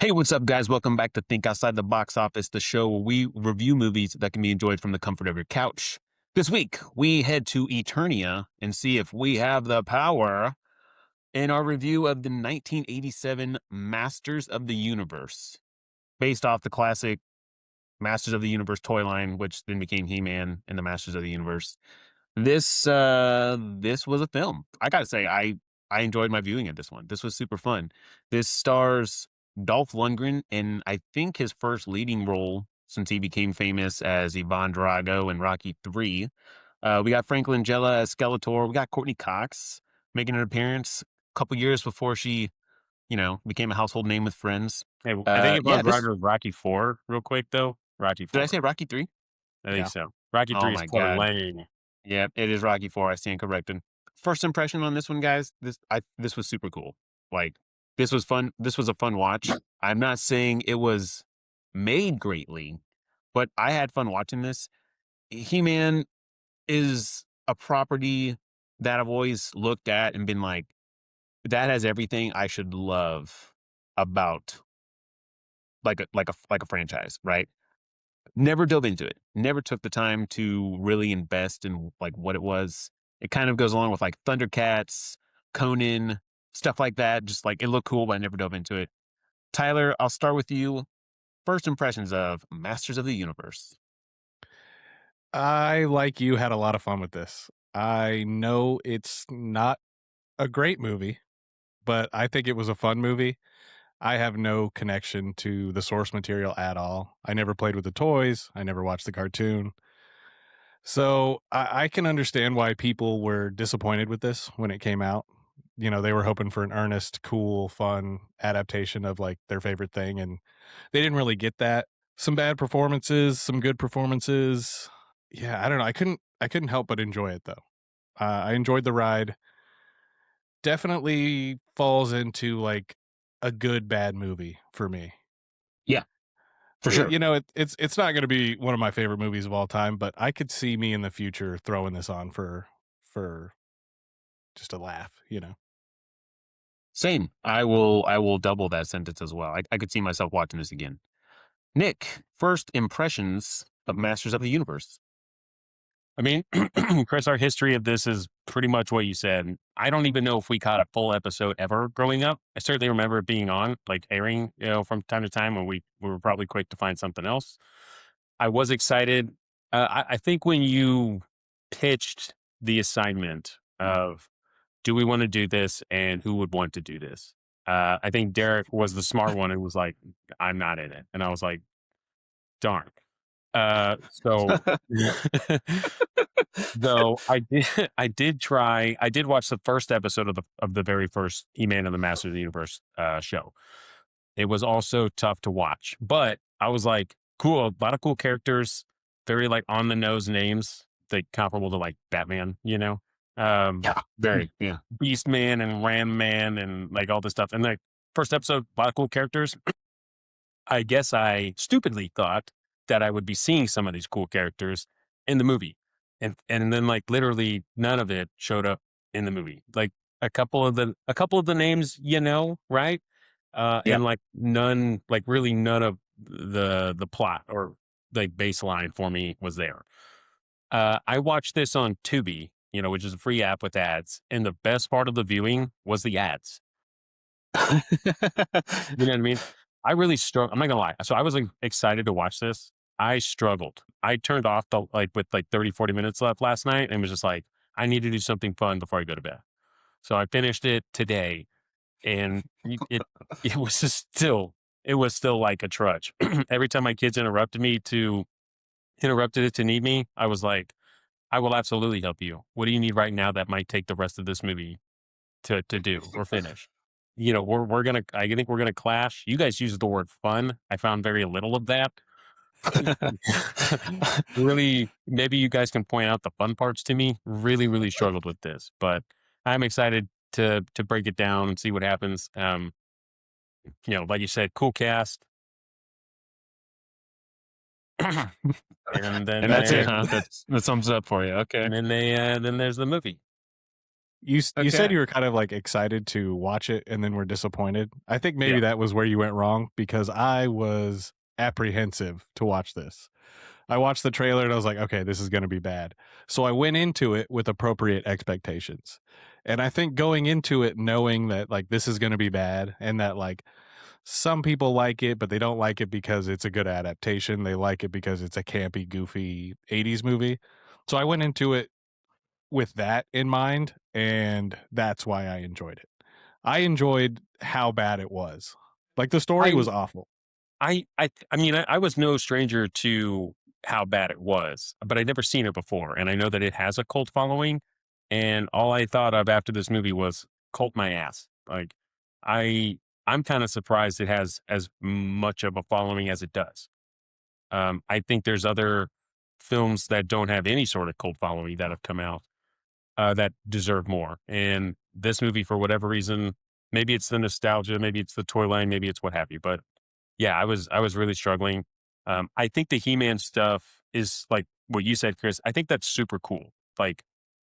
Hey, what's up, guys? Welcome back to Think Outside the Box Office, the show where we review movies that can be enjoyed from the comfort of your couch. This week, we head to Eternia and see if we have the power in our review of the 1987 Masters of the Universe, based off the classic Masters of the Universe toy line, which then became He-Man and the Masters of the Universe. This was a film. I gotta say, I enjoyed my viewing of this one. This was super fun. This stars Dolph Lundgren in I think his first leading role since he became famous as Ivan Drago in Rocky 3. We got Frank Langella as Skeletor. We got Courtney Cox making an appearance a couple years before she, became a household name with Friends. Hey, I think Yeah, Yvonne this Drago was Rocky 4 real quick, though. Rocky did I 4. say Rocky 3? I think Yeah. so. Rocky Oh 3 is my Clubber God. Lang. Yeah, it is Rocky 4. I stand corrected. First impression on this one, guys. This was super cool. Like this was fun. This was a fun watch. I'm not saying it was made greatly, but I had fun watching this. He-Man is a property that I've always looked at and been like, that has everything I should love about like a franchise, right? Never dove into it. Never took the time to really invest in like what it was. It kind of goes along with like Thundercats, Conan, stuff like that. Just like it looked cool, but I never dove into it. Tyler, I'll start with you. First impressions of Masters of the Universe. I, like you, had a lot of fun with this. I know it's not a great movie, but I think it was a fun movie. I have no connection to the source material at all. I never played with the toys. I never watched the cartoon. So I can understand why people were disappointed with this when it came out. You know, they were hoping for an earnest, cool, fun adaptation of like their favorite thing, and they didn't really get that. Some bad performances, some good performances. Yeah, I don't know. I couldn't help but enjoy it though. I enjoyed the ride. Definitely falls into like a good bad movie for me. Yeah, for sure. You know, it's not going to be one of my favorite movies of all time, but I could see me in the future throwing this on for just a laugh. You know. Same. I will double that sentence as well. I could see myself watching this again. Nick, first impressions of Masters of the Universe. I mean, Chris, our history of this is pretty much what you said. I don't even know if we caught a full episode ever growing up. I certainly remember it being on, like airing, from time to time when we were probably quick to find something else. I was excited. I think when you pitched the assignment of do we want to do this and who would want to do this? I think Derek was the smart one and was like, I'm not in it. And I was like, darn. So though I did watch the first episode of the very first He-Man and the Master of the Universe show. It was also tough to watch, but I was like, cool, a lot of cool characters, very like on the nose names, like comparable to like Batman, um, Yeah, very. Yeah. Beast Man and Ram Man and like all this stuff. And like first episode, a lot of cool characters. I guess I stupidly thought that I would be seeing some of these cool characters in the movie. And then like literally none of it showed up in the movie. Like a couple of the names, right? Yep. And like really none of the plot or like baseline for me was there. I watched this on Tubi, which is a free app with ads, and the best part of the viewing was the ads. You know what I mean? I really struggled. I'm not gonna lie. So I was like excited to watch this. I struggled. I turned off the like with like 30, 40 minutes left last night and was just like, I need to do something fun before I go to bed. So I finished it today and it was just still like a trudge. Every time my kids interrupted it to need me, I was like, I will absolutely help you. What do you need right now that might take the rest of this movie to do or finish? I think we're gonna clash. You guys use the word fun. I found very little of that. Really, maybe you guys can point out the fun parts to me. Really, really struggled with this, but I'm excited to break it down and see what happens. Like you said, cool cast. And then And that's it, there huh? That sums it up for you. Okay. and then they then there's the movie. You said Okay. you were kind of like excited to watch it and then were disappointed. I think maybe Yeah. that was where you went wrong because I was apprehensive to watch this. I watched the trailer and I was like, okay, this is going to be bad. So I went into it with appropriate expectations. And I think going into it knowing that like this is going to be bad and that like some people like it, but they don't like it because it's a good adaptation. They like it because it's a campy, goofy 80s movie. So I went into it with that in mind, and that's why I enjoyed it. I enjoyed how bad it was. Like the story was I awful. I mean, I was no stranger to how bad it was, but I'd never seen it before, and I know that it has a cult following. And all I thought of after this movie was cult my ass. Like, I I'm kind of surprised it has as much of a following as it does. I think there's other films that don't have any sort of cult following that have come out that deserve more. And this movie, for whatever reason, maybe it's the nostalgia, maybe it's the toy line, maybe it's what have you, but yeah, I was really struggling. I think the He-Man stuff is like what you said, Chris. I think that's super cool, like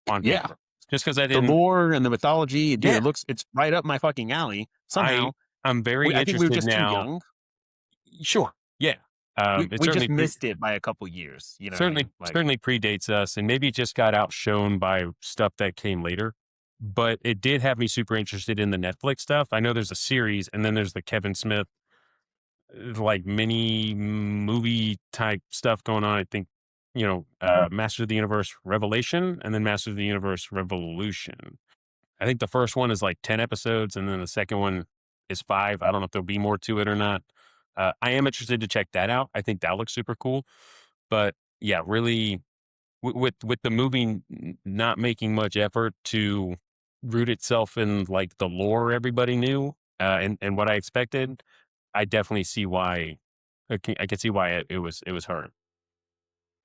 on Yeah. paper. Just because I The didn't, lore and the mythology, dude, yeah, it's right up my fucking alley. I Somehow, I'm very I think we were interested just too now. young. Sure, yeah. It We just certainly missed it by a couple years. You know what I certainly mean? Like, certainly predates us, and maybe it just got outshone by stuff that came later. But it did have me super interested in the Netflix stuff. I know there's a series, and then there's the Kevin Smith like mini movie type stuff going on. I think, Master of the Universe Revelation and then Master of the Universe Revolution. I think the first one is like 10 episodes and then the second one is 5. I don't know if there'll be more to it or not. I am interested to check that out. I think that looks super cool. But yeah, really with the movie not making much effort to root itself in like the lore everybody knew and what I expected, I definitely see why. I can see why it was hurt.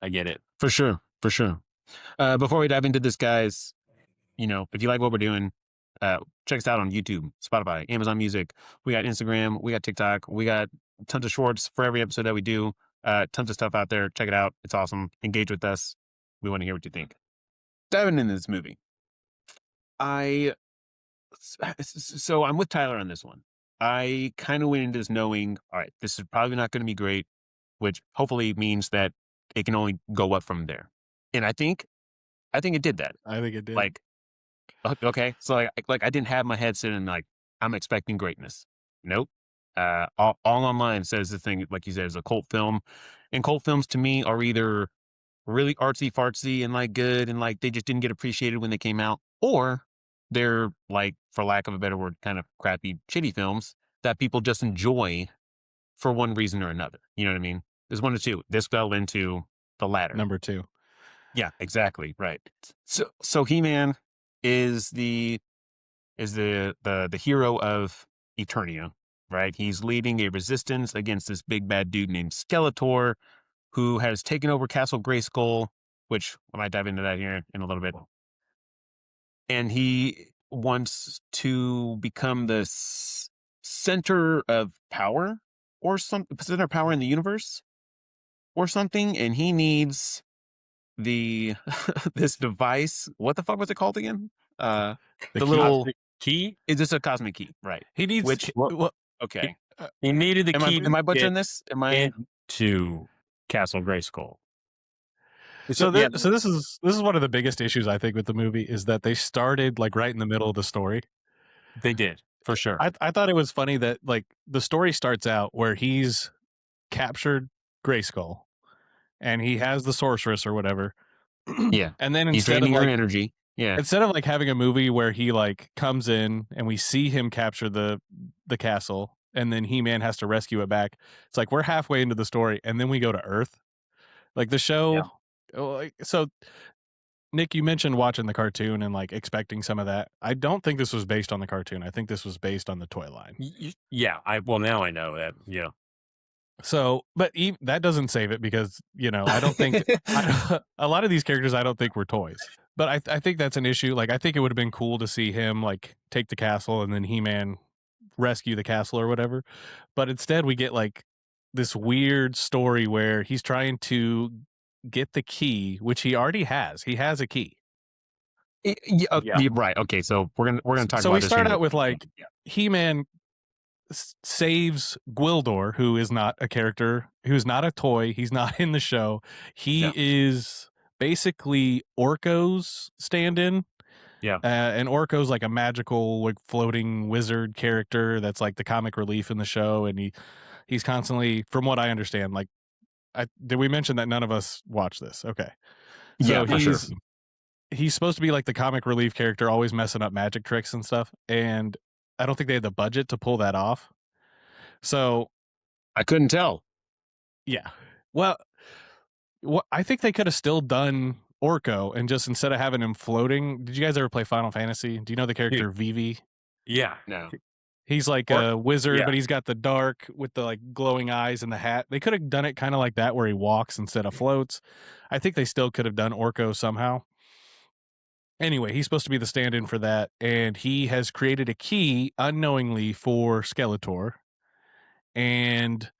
I get it. for sure, for sure. Before we dive into this, guys, if you like what we're doing, check us out on YouTube, Spotify, Amazon Music. We got Instagram, we got TikTok, we got tons of shorts for every episode that we do. Tons of stuff out there. Check it out. It's awesome. Engage with us. We want to hear what you think. Diving into this movie, I so I'm with Tyler on this one. I kind of went into this knowing, all right, this is probably not going to be great, which hopefully means that it can only go up from there. And I think it did that. I think it did. Like, okay, so like I didn't have my head sitting like I'm expecting greatness. Nope. All online says the thing, like you said, is a cult film, and cult films to me are either really artsy fartsy and like good and like they just didn't get appreciated when they came out, or they're like, for lack of a better word, kind of crappy, shitty films that people just enjoy for one reason or another. You know what I mean? There's one or two. This fell into the latter. Number 2. Yeah, exactly. Right. So He-Man is the hero of Eternia, right? He's leading a resistance against this big bad dude named Skeletor, who has taken over Castle Grayskull, which I might dive into that here in a little bit. And he wants to become the center of power or some center of power in the universe or something. And he needs the this device. What the fuck was it called again? The The key. little Key. is this a cosmic key, right? He needs Which Well, well, he, okay. he needed the Am I key am I to get butchering this? Am I into Castle Grayskull. so so yeah, so this is one of the biggest issues I think with the movie is that they started like right in the middle of the story. They did for sure. I thought it was funny that like the story starts out where he's captured Grayskull and he has the sorceress or whatever. yeah. And then He's draining her energy. Yeah. instead of like having a movie where he like comes in and we see him capture the castle and then He-Man has to rescue it back. It's like we're halfway into the story and then we go to Earth. Like the Yeah. show so Nick, you mentioned watching the cartoon and like expecting some of that. I don't think this was based on the cartoon. I think this was based on the toy line. Yeah. Well, now I know that. Yeah. So, but that doesn't save it because I don't think a lot of these characters I don't think were toys. But I think that's an issue. Like I think it would have been cool to see him like take the castle and then He-Man rescue the castle or whatever. But instead we get like this weird story where he's trying to get the key, which he already has. He has a key. Yeah. Yeah, right. Okay, so we're gonna talk So about we this start here. out with like He-Man saves Gwildor, who is not a character, who's not a toy. He's not in the show. He Yeah. is basically Orko's stand-in. Yeah. And Orko's like a magical, like floating wizard character that's like the comic relief in the show, and he's constantly, from what I understand, like, did we mention that none of us watch this? Okay, Yeah, so for sure. he's supposed to be like the comic relief character, always messing up magic tricks and stuff, and I don't think they had the budget to pull that off. So I couldn't tell. yeah, well, I think they could have still done Orko and just instead of having him floating. Did you guys ever play Final Fantasy? Do you know the character Vivi? Yeah. No. He's like Or- a wizard, yeah. but he's got the dark with the like glowing eyes and the hat. They could have done it kind of like that, where he walks instead of floats. I think they still could have done Orko somehow. Anyway, he's supposed to be the stand-in for that, and he has created a key unknowingly for Skeletor, and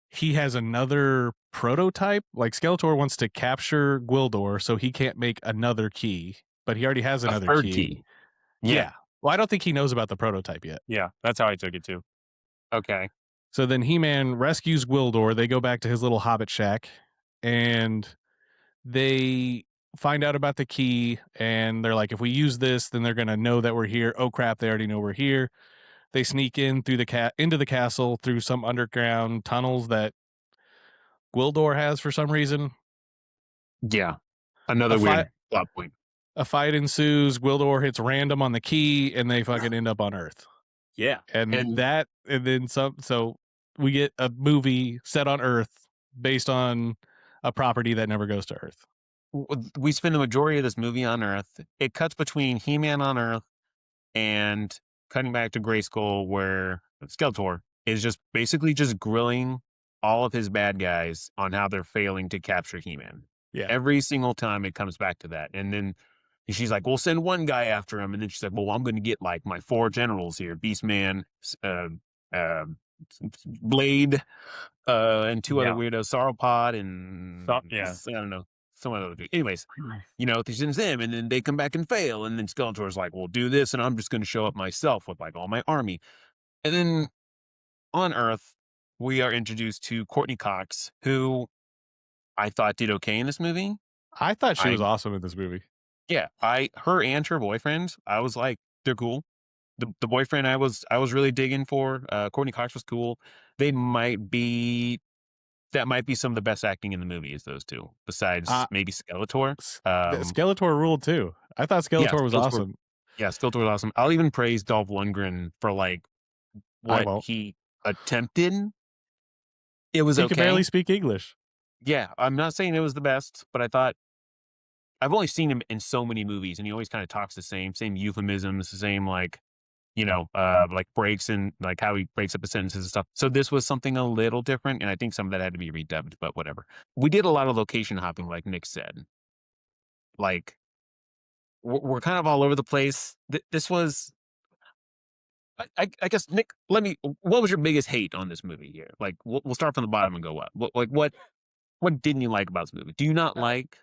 he has another prototype. Like Skeletor wants to capture Gwildor, so he can't make another key, but he already has A another third key. key. Yeah. Well, I don't think he knows about the prototype yet. Yeah. That's how I took it too. Okay. So then He-Man rescues Gwildor. They go back to his little hobbit shack, and they find out about the key, and they're like, if we use this, then they're going to know that we're here. Oh crap, they already know we're here. They sneak in through into the castle through some underground tunnels that Gwildor has for some reason. Yeah. Another A fight weird plot point. a fight ensues. Gwildor hits random on the key, and they fucking end up on Earth. Yeah. And then some. So we get a movie set on Earth based on a property that never goes to Earth. We spend the majority of this movie on Earth. It cuts between He-Man on Earth and cutting back to Grayskull, where Skeletor is just basically just grilling all of his bad guys on how they're failing to capture He-Man. Yeah. Every single time it comes back to that. And then she's like, we'll send one guy after him. And then she's like, well, I'm going to get like my 4 generals here, Beastman, uh, Blade, and 2 other weirdos, Sauropod, and I don't know, some other dude. Anyways, he sends them, and then they come back and fail. And then Skeletor's like, well, do this, and I'm just going to show up myself with like all my army. And then on Earth, we are introduced to Courtney Cox, who I thought did okay in this movie. I thought she was awesome in this movie. Yeah, her and her boyfriend, I was like, they're cool. The boyfriend I was really digging for. Courtney Cox was cool. That might be some of the best acting in the movie is those two, besides maybe Skeletor. Skeletor ruled too. I thought Skeletor was awesome. Yeah, Skeletor was awesome. I'll even praise Dolph Lundgren for like what he attempted. It was he could barely speak English. Yeah, I'm not saying it was the best, but I thought I've only seen him in so many movies, and he always kind of talks the same euphemisms, the same like like breaks and like how he breaks up his sentences and stuff. So this was something a little different, and I think some of that had to be redubbed, but whatever. We did a lot of location hopping, like Nick said. Like we're kind of all over the place. This was, I guess, Nick. What was your biggest hate on this movie here? Like we'll start from the bottom and go up. What didn't you like about this movie? Do you not like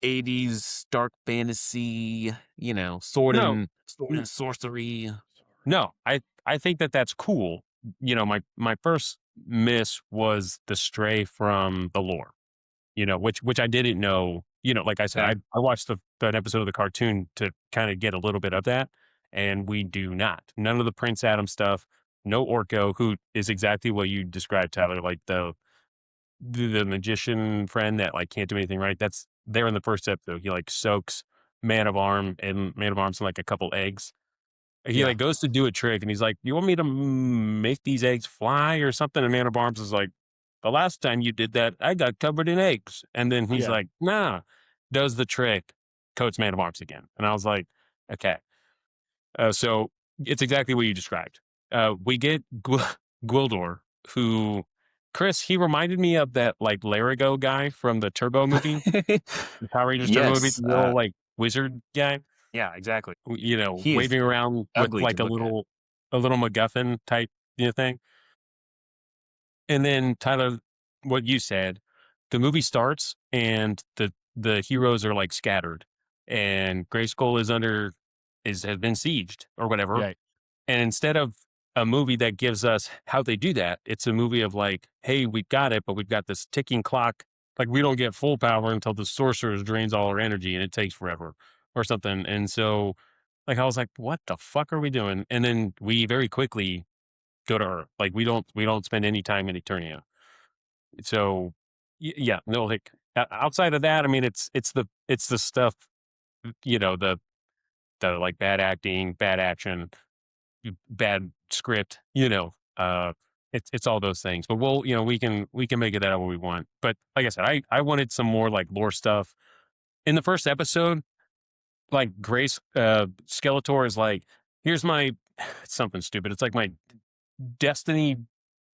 80s dark fantasy, sword and sorcery? No, I think that's cool. My first miss was the stray from the lore, which I didn't know. Like I said, I watched that episode of the cartoon to kind of get a little bit of that, and we do not. None of the Prince Adam stuff. No Orko, who is exactly what you described, Tyler. Like the magician friend that like can't do anything right. That's there in the first episode. He like soaks Man of Arms in like a couple eggs. He like goes to do a trick, and he's like, "You want me to make these eggs fly or something?" And Man of Arms is like, "The last time you did that, I got covered in eggs." And then he's like, "Nah," does the trick, coats Man of Arms again. And I was like, "Okay." So it's exactly what you described. We get Gwildor, who Chris, he reminded me of that like Larigo guy from the Turbo movie, the Power Rangers Turbo movie, the little like wizard guy. Yeah, exactly. He waving around with like a little MacGuffin type thing. And then Tyler, what you said, the movie starts and the heroes are like scattered, and Grayskull has been sieged or whatever. Right. And instead of a movie that gives us how they do that, it's a movie of like, hey, we got it, but we've got this ticking clock. Like we don't get full power until the sorceress drains all our energy, and it takes forever or something. And so, like, I was like, what the fuck are we doing? And then we very quickly go to Earth. Like we don't spend any time in Eternia. So, yeah, no, like outside of that, I mean, it's the stuff, the like bad acting, bad action, bad script, it's all those things. But we can make it that what we want. But like I said, I wanted some more like lore stuff. In the first episode, like Grace Skeletor is like, here's my it's something stupid. It's like my destiny,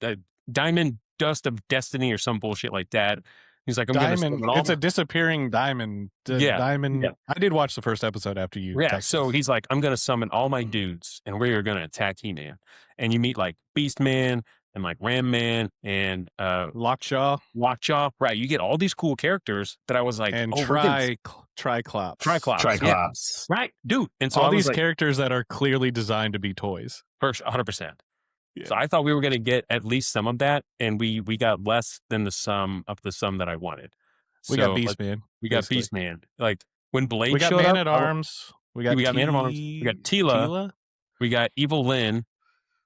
uh, diamond dust of destiny or some bullshit like that. He's like, I'm gonna Diamond. summon all It's a disappearing diamond. yeah. Diamond. Yeah. I did watch the first episode after you Yeah, texted so us. he's like, I'm gonna summon all my dudes, and we are gonna attack He-Man. And you meet like Beast Man and like Ram Man and Lockjaw Lockjaw. Right, you get all these cool characters that I was like, and oh, we're getting Triclops. Triclops. Yeah, Triclops. right, dude. And so All I was these like, characters that are clearly designed to be toys. first 100%. Yeah. So I thought we were gonna get at least some of that, and we got less than the sum that I wanted. We got So like, Beast Man. we got basically. Beast Man. Like when Blade We got showed Man up, at Arms. We got we got Man of Arms. We got Tila. We got Evil Lyn.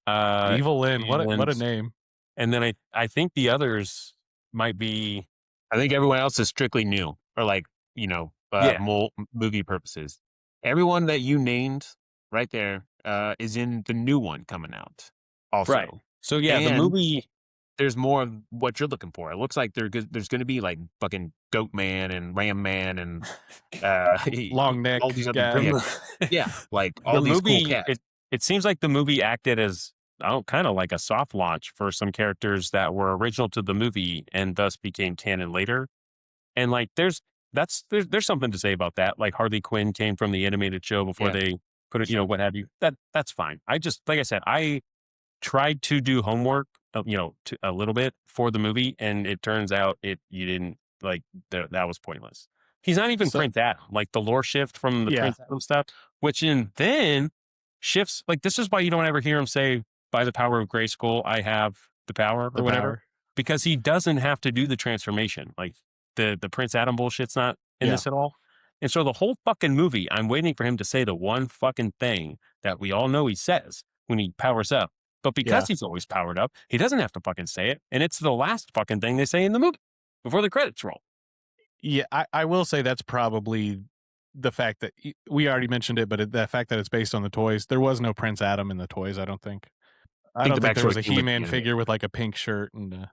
Evil Lyn. What a and name. And then I think the others might be I think everyone else is strictly new, or like Yeah. movie purposes. Everyone that you named right there is in the new one coming out. Also, right. So yeah, the And- movie. there's more of what you're looking for. It looks like there's going to be like fucking Goat Man and Ram Man and Long neck all these other guy. yeah, like all The these cool movie. cats. It seems like the movie acted as kind of like a soft launch for some characters that were original to the movie and thus became canon later. And like there's something to say about that. Like Harley Quinn came from the animated show before Yeah. they put it, Sure. what have you. That's fine. I just, like I said, I tried to do homework, a little bit for the movie, and it turns out you didn't like that was pointless. He's not even So- Prince Adam, like the lore shift from the Yeah. Prince Adam stuff, which then shifts. Like this is why you don't ever hear him say, "By the power of Grayskull, I have the power," The or whatever, power. because he doesn't have to do the transformation. Like the Prince Adam bullshit's not in Yeah. this at all. And so the whole fucking movie, I'm waiting for him to say the one fucking thing that we all know he says when he powers up. But because he's always powered up, he doesn't have to fucking say it. And it's the last fucking thing they say in the movie before the credits roll. Yeah, I will say that's probably the fact that we already mentioned it, but the fact that it's based on the toys. There was no Prince Adam in the toys, I don't think. I think don't the think there was a backstory came with the He-Man anime. figure with like a pink shirt and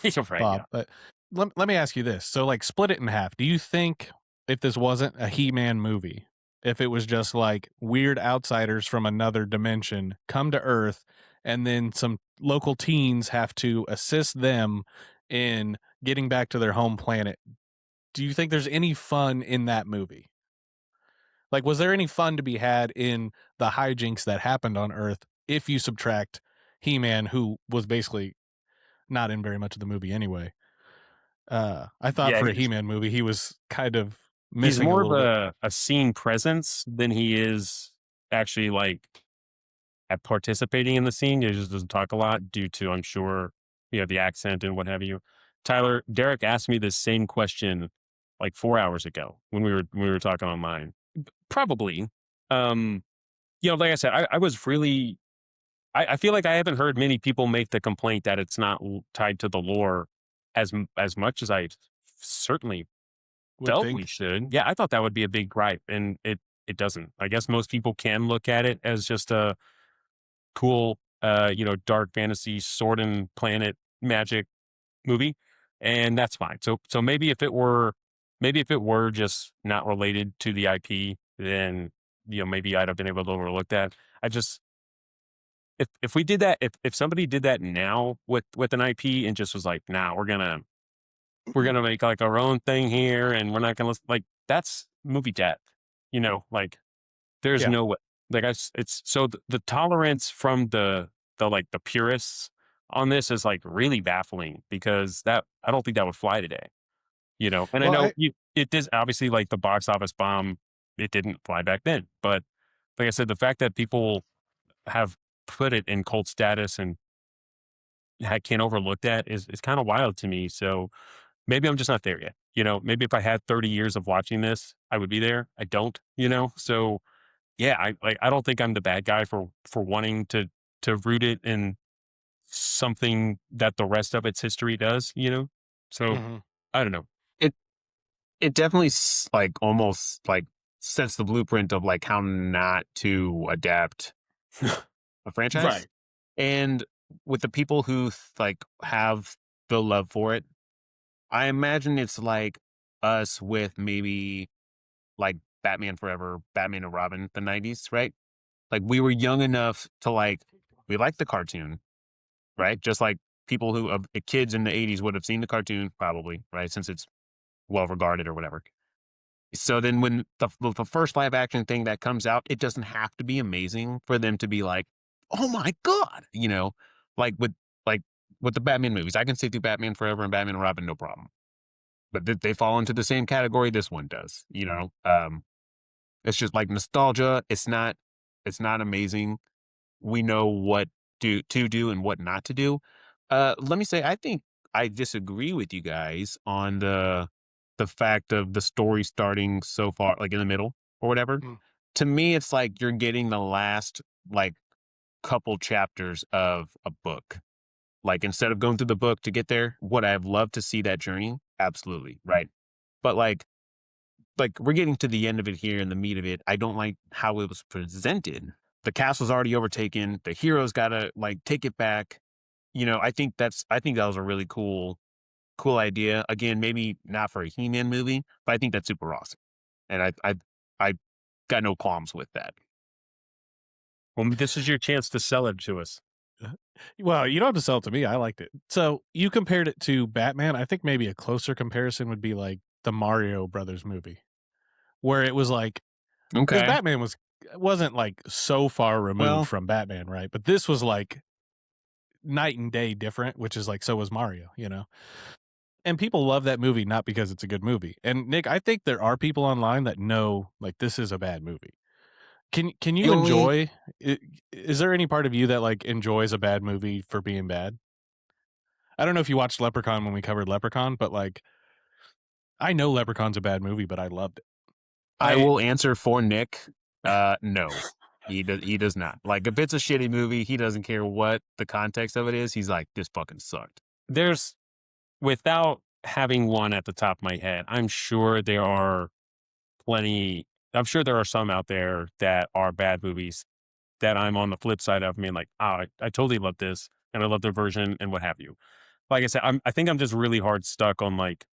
You're right. Bob. Yeah. But let me ask you this. So like split it in half. Do you think if this wasn't a He-Man movie, if it was just like weird outsiders from another dimension come to Earth and then some local teens have to assist them in getting back to their home planet, do you think there's any fun in that movie? Like, was there any fun to be had in the hijinks that happened on Earth if you subtract He-Man, who was basically not in very much of the movie anyway? I thought Yeah, for a he's- He-Man movie, he was kind of He's missing more a of little bit. a scene presence than he is actually like at participating in the scene. He just doesn't talk a lot due to, I'm sure, the accent and what have you. Tyler, Derek asked me this same question like 4 hours ago when we were talking online. Probably. Like I said, I was really I feel like I haven't heard many people make the complaint that it's not tied to the lore as much as I certainly Would felt think. we should. Yeah, I thought that would be a big gripe, and it doesn't. I guess most people can look at it as just a cool, dark fantasy sword and planet magic movie, and that's fine. So maybe if it were just not related to the IP, then maybe I'd have been able to overlook that. I just if we did that, if somebody did that now with an IP and just was like, nah, we're gonna make like our own thing here, and we're not gonna like that's movie death. Like there's Yeah. no way. Like it's so the tolerance from the purists on this is like really baffling because that I don't think that would fly today. And I Well, know it is obviously like the box office bomb it didn't fly back then. But like I said, the fact that people have put it in cult status and can't overlook that is kind of wild to me. So maybe I'm just not there yet. Maybe if I had 30 years of watching this, I would be there. I don't. So yeah, I don't think I'm the bad guy for wanting to root it in something that the rest of its history does. So Mhm. I don't know. It it definitely like almost like sets the blueprint of like how not to adapt a franchise. Right. And with the people who like have the love for it, I imagine it's like us with maybe like Batman Forever, Batman and Robin, the 90s, right? Like we were young enough to like, we liked the cartoon, right? Just like people who, kids in the 80s would have seen the cartoon probably, right? Since it's well regarded or whatever. So then when the first live action thing that comes out, it doesn't have to be amazing for them to be like, oh my God, like like with the Batman movies. I can sit through Batman Forever and Batman and Robin, no problem. But they fall into the same category this one does. It's just like nostalgia. It's not amazing. We know what to do and what not to do. Let me say, I think I disagree with you guys on the fact of the story starting so far, like in the middle or whatever. Mm. To me, it's like you're getting the last like couple chapters of a book. Like instead of going through the book to get there, would I have loved to see that journey? Absolutely, right. But like we're getting to the end of it here and the meat of it. I don't like how it was presented. The castle's already overtaken. The heroes gotta like take it back. I think that was a really cool idea. Again, maybe not for a He-Man movie, but I think that's super awesome. And I got no qualms with that. Well, this is your chance to sell it to us. Well, you don't have to sell it to me. I liked it. So you compared it to Batman. I think maybe a closer comparison would be like the Mario Brothers movie, where it was like because Okay. Batman wasn't like so far removed Well, from Batman, right? But this was like night and day different, which is like so was Mario. And people love that movie not because it's a good movie. And Nick, I think there are people online that know like this is a bad movie. Can the you only enjoy? Is there any part of you that like enjoys a bad movie for being bad? I don't know if you watched Leprechaun when we covered Leprechaun, but like I know Leprechaun's a bad movie, but I loved it. I I will answer for Nick. No. He does not. Like if it's a shitty movie, he doesn't care what the context of it is. He's like, this fucking sucked. There's without having one at the top of my head, I'm sure there are plenty. I'm sure there are some out there that are bad movies that I'm on the flip side of. I mean, like, I totally love this and I love their version and what have you. Like I said, I think I'm just really hard stuck on like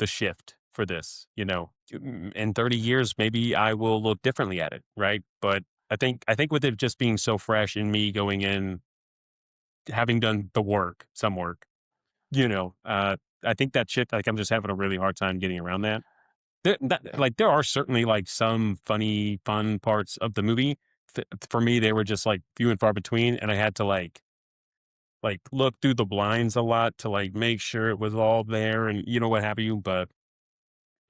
the shift for this. In 30 years, maybe I will look differently at it. Right. But I think with it just being so fresh in me going in, having done some work, you know, uh, I think that shit, like I'm just having a really hard time getting around that. Like there are certainly like some funny, fun parts of the movie. For me, they were just like few and far between, and I had to like look through the blinds a lot to like make sure it was all there, and what have you. But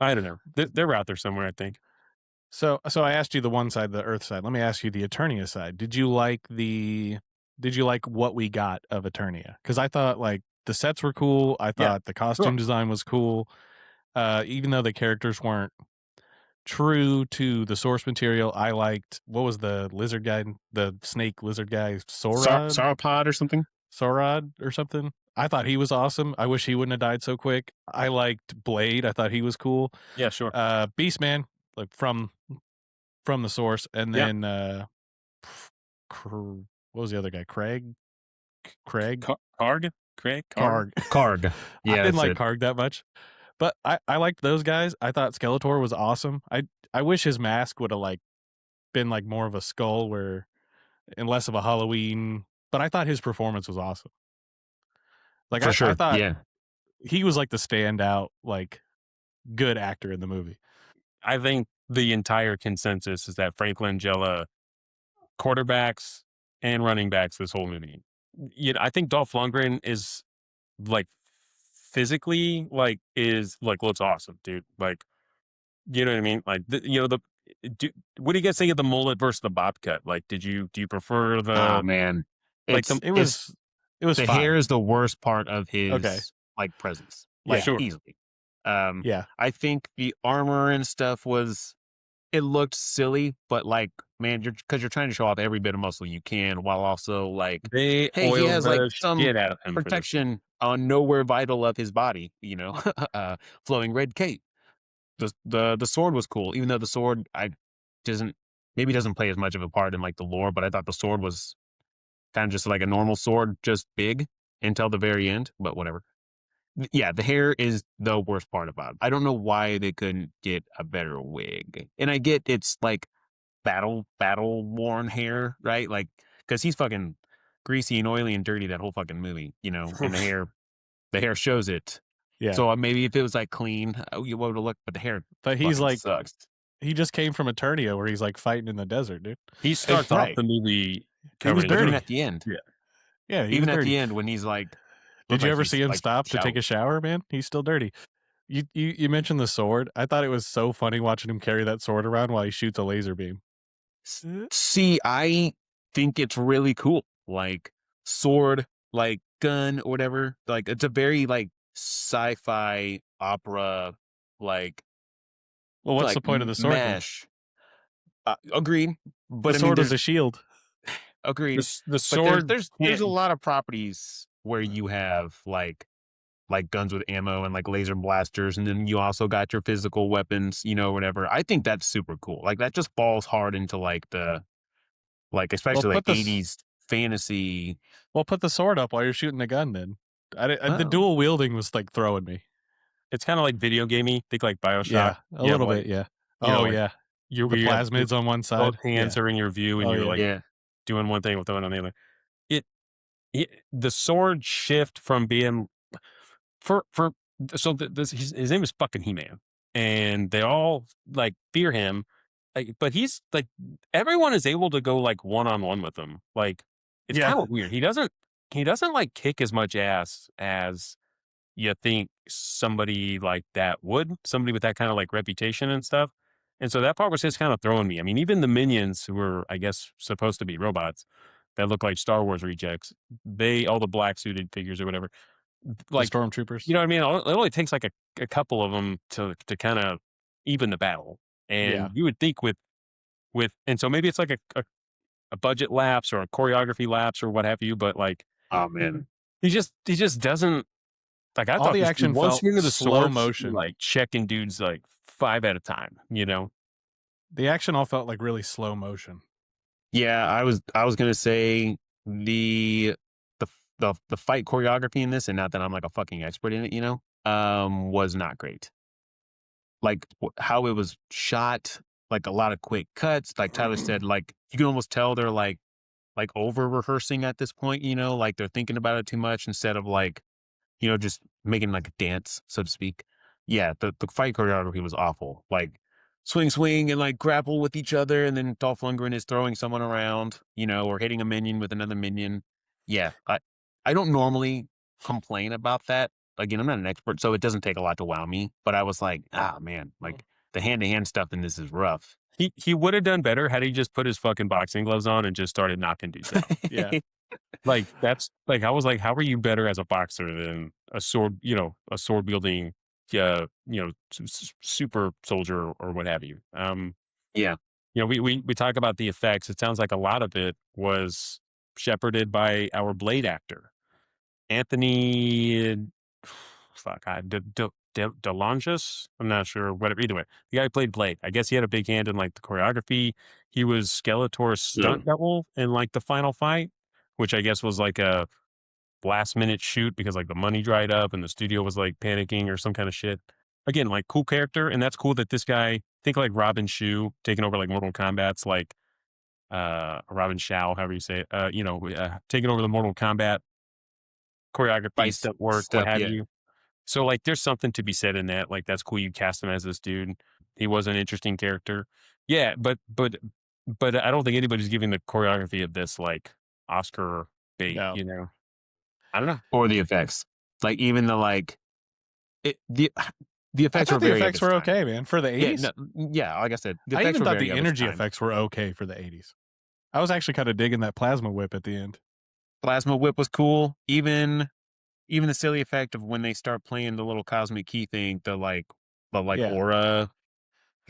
I don't know. They're out there somewhere, I think. so I asked you the one side, the Earth side. Let me ask you the Eternia side. Did you like what we got of Eternia? Because I thought like the sets were cool. I Yeah, thought the costume sure. design was cool. Even though the characters weren't true to the source material, I liked what was the lizard guy, the snake lizard guy, Sauropod or something. Sorod or something. I thought he was awesome. I wish he wouldn't have died so quick. I liked Blade. I thought he was cool. Yeah, sure. Beastman, like from the source, and Yeah. then what was the other guy? Craig, Karg, Craig, Karg. Karg. Karg. I Yeah, didn't that's like it. Karg that much, but I liked those guys. I thought Skeletor was awesome. I wish his mask would have like been like more of a skull where and less of a Halloween. But I thought his performance was awesome. Like For I sure. thought Yeah. he was like the standout like good actor in the movie. I think the entire consensus is that Frank Langella quarterbacks and running backs this whole movie. I think Dolph Lundgren is like physically like is like looks awesome, dude. Like, you know what I mean? Like, the what do you guys think of the mullet versus the bob cut? Like, do you prefer Oh the man, like it's the It it's was it was the fine. hair is the worst part of Okay. his like presence, like Yeah. sure easily. Um, Yeah. I think the armor and stuff was it looked silly, but like man, because you're trying to show off every bit of muscle you can while also like, they hey, he oiled has like the some shit out of him for this one. protection on nowhere vital of his body, flowing red cape. The sword was cool, even though the sword I doesn't maybe doesn't play as much of a part in like the lore, but I thought the sword was kind of just like a normal sword, just big until the very end. But whatever. Yeah, the hair is the worst part about it. I don't know why they couldn't get a better wig. And I get it's like battle worn hair, right? Like because he's fucking greasy and oily and dirty that whole fucking movie, and the hair shows it. Yeah. So maybe if it was like clean, you would have looked, but the hair But he's fucking like sucks. he just came from Eternia where he's like fighting in the desert, dude. He starts off Right. the movie He was covered in But even dirty. at the end, yeah. Yeah, he was even at dirty. the end when he's like, Did look you like ever he's see him like stop to take showered. a shower, man? He's still dirty. You mentioned the sword. I thought it was so funny watching him carry that sword around while he shoots a laser beam. See, I think it's really cool. Like sword, like gun or whatever. Like it's a very like sci-fi opera, like Well, what's the like point of the sword then? mash. Agreed, The but I mean, sword was there's a shield. agreed, The but there's sword there's there's can't a lot of properties where you have like guns with ammo and like laser blasters, and then you also got your physical weapons, whatever. I think that's super cool. Like that just falls hard into like the like Well, especially like put this 80s fantasy. well put the sword up while you're shooting the gun. Then the Well, dual wielding was like throwing me. it's kind of like video gamey. Think like BioShock. Yeah, a You have little like bit. Yeah. Oh like yeah, you the where you have plasmids on one both side. hands Yeah. are in your view and Oh you're yeah. like yeah. doing one thing with the one on the other. It, the sword shift from being for so this his name is fucking He-Man, and they all like fear him, like, but he's like everyone is able to go like one on one with him. Like it's Yeah. kind of weird. He doesn't like kick as much ass as you think somebody like that would, somebody with that kind of like reputation and stuff. And so that part was just kind of throwing me. I mean, even the minions who were, I guess, supposed to be robots that look like Star Wars rejects, all the black suited figures or whatever, The like, stormtroopers. you know what I mean? It only takes like a couple of them to kind of even the battle. Yeah. And you would think and so maybe it's like a budget lapse or a choreography lapse or what have you, but like, Oh man. he just doesn't, like, I All thought the this dude, action one felt swing of the slow sword should be motion. like checking dudes like 5 at a time, you know? The action all felt like really slow motion. Yeah, I was gonna say the the fight choreography in this, and not that I'm like a fucking expert in it, was not great. Like how it was shot, like a lot of quick cuts. Like Tyler said, like you can almost tell they're like over rehearsing at this point, like they're thinking about it too much instead of like just making like a dance, so to speak. Yeah, the fight choreography was awful. Like swing, and like grapple with each other, and then Dolph Lundgren is throwing someone around, or hitting a minion with another minion. Yeah, I don't normally complain about that. Again, I'm not an expert, so it doesn't take a lot to wow me. But I was like, ah, man, like the hand to hand stuff in this is rough. He would have done better had he just put his fucking boxing gloves on and just started knocking dudes out. Yeah. Like, that's like, I was like, how are you better as a boxer than a sword wielding, super soldier or what have you? Yeah, We talk about the effects. It sounds like a lot of it was shepherded by our Blade actor, Anthony. Fuck, Delonges. I'm not sure. Whatever. Either way, the guy who played Blade. I guess he had a big hand in like the choreography. He was Skeletor's yeah. stunt double in like the final fight, which I guess was like a last minute shoot because like the money dried up and the studio was like panicking or some kind of shit. Again, like cool character, and that's cool that this guy, think like Robin Shu taking over like Mortal Kombat's like Robin Shao, however you say it, taking over the Mortal Kombat choreography, Fight step work, what stuff. have Yeah. you. So like there's something to be said in that. Like that's cool you cast him as this dude. He was an interesting character. Yeah, but I don't think anybody's giving the choreography of this like Oscar bait, No. I don't know. Or the effects. Like even the like it the I effects were thought the very of effects its were time. okay, man, for the Yeah, 80s. yeah. Like I said, the I effects even were thought very the of its energy time. effects were okay for the 80s. I was actually kind of digging that plasma whip at the end. Plasma whip was cool. Even the silly effect of when they start playing the little cosmic key thing, the Yeah. aura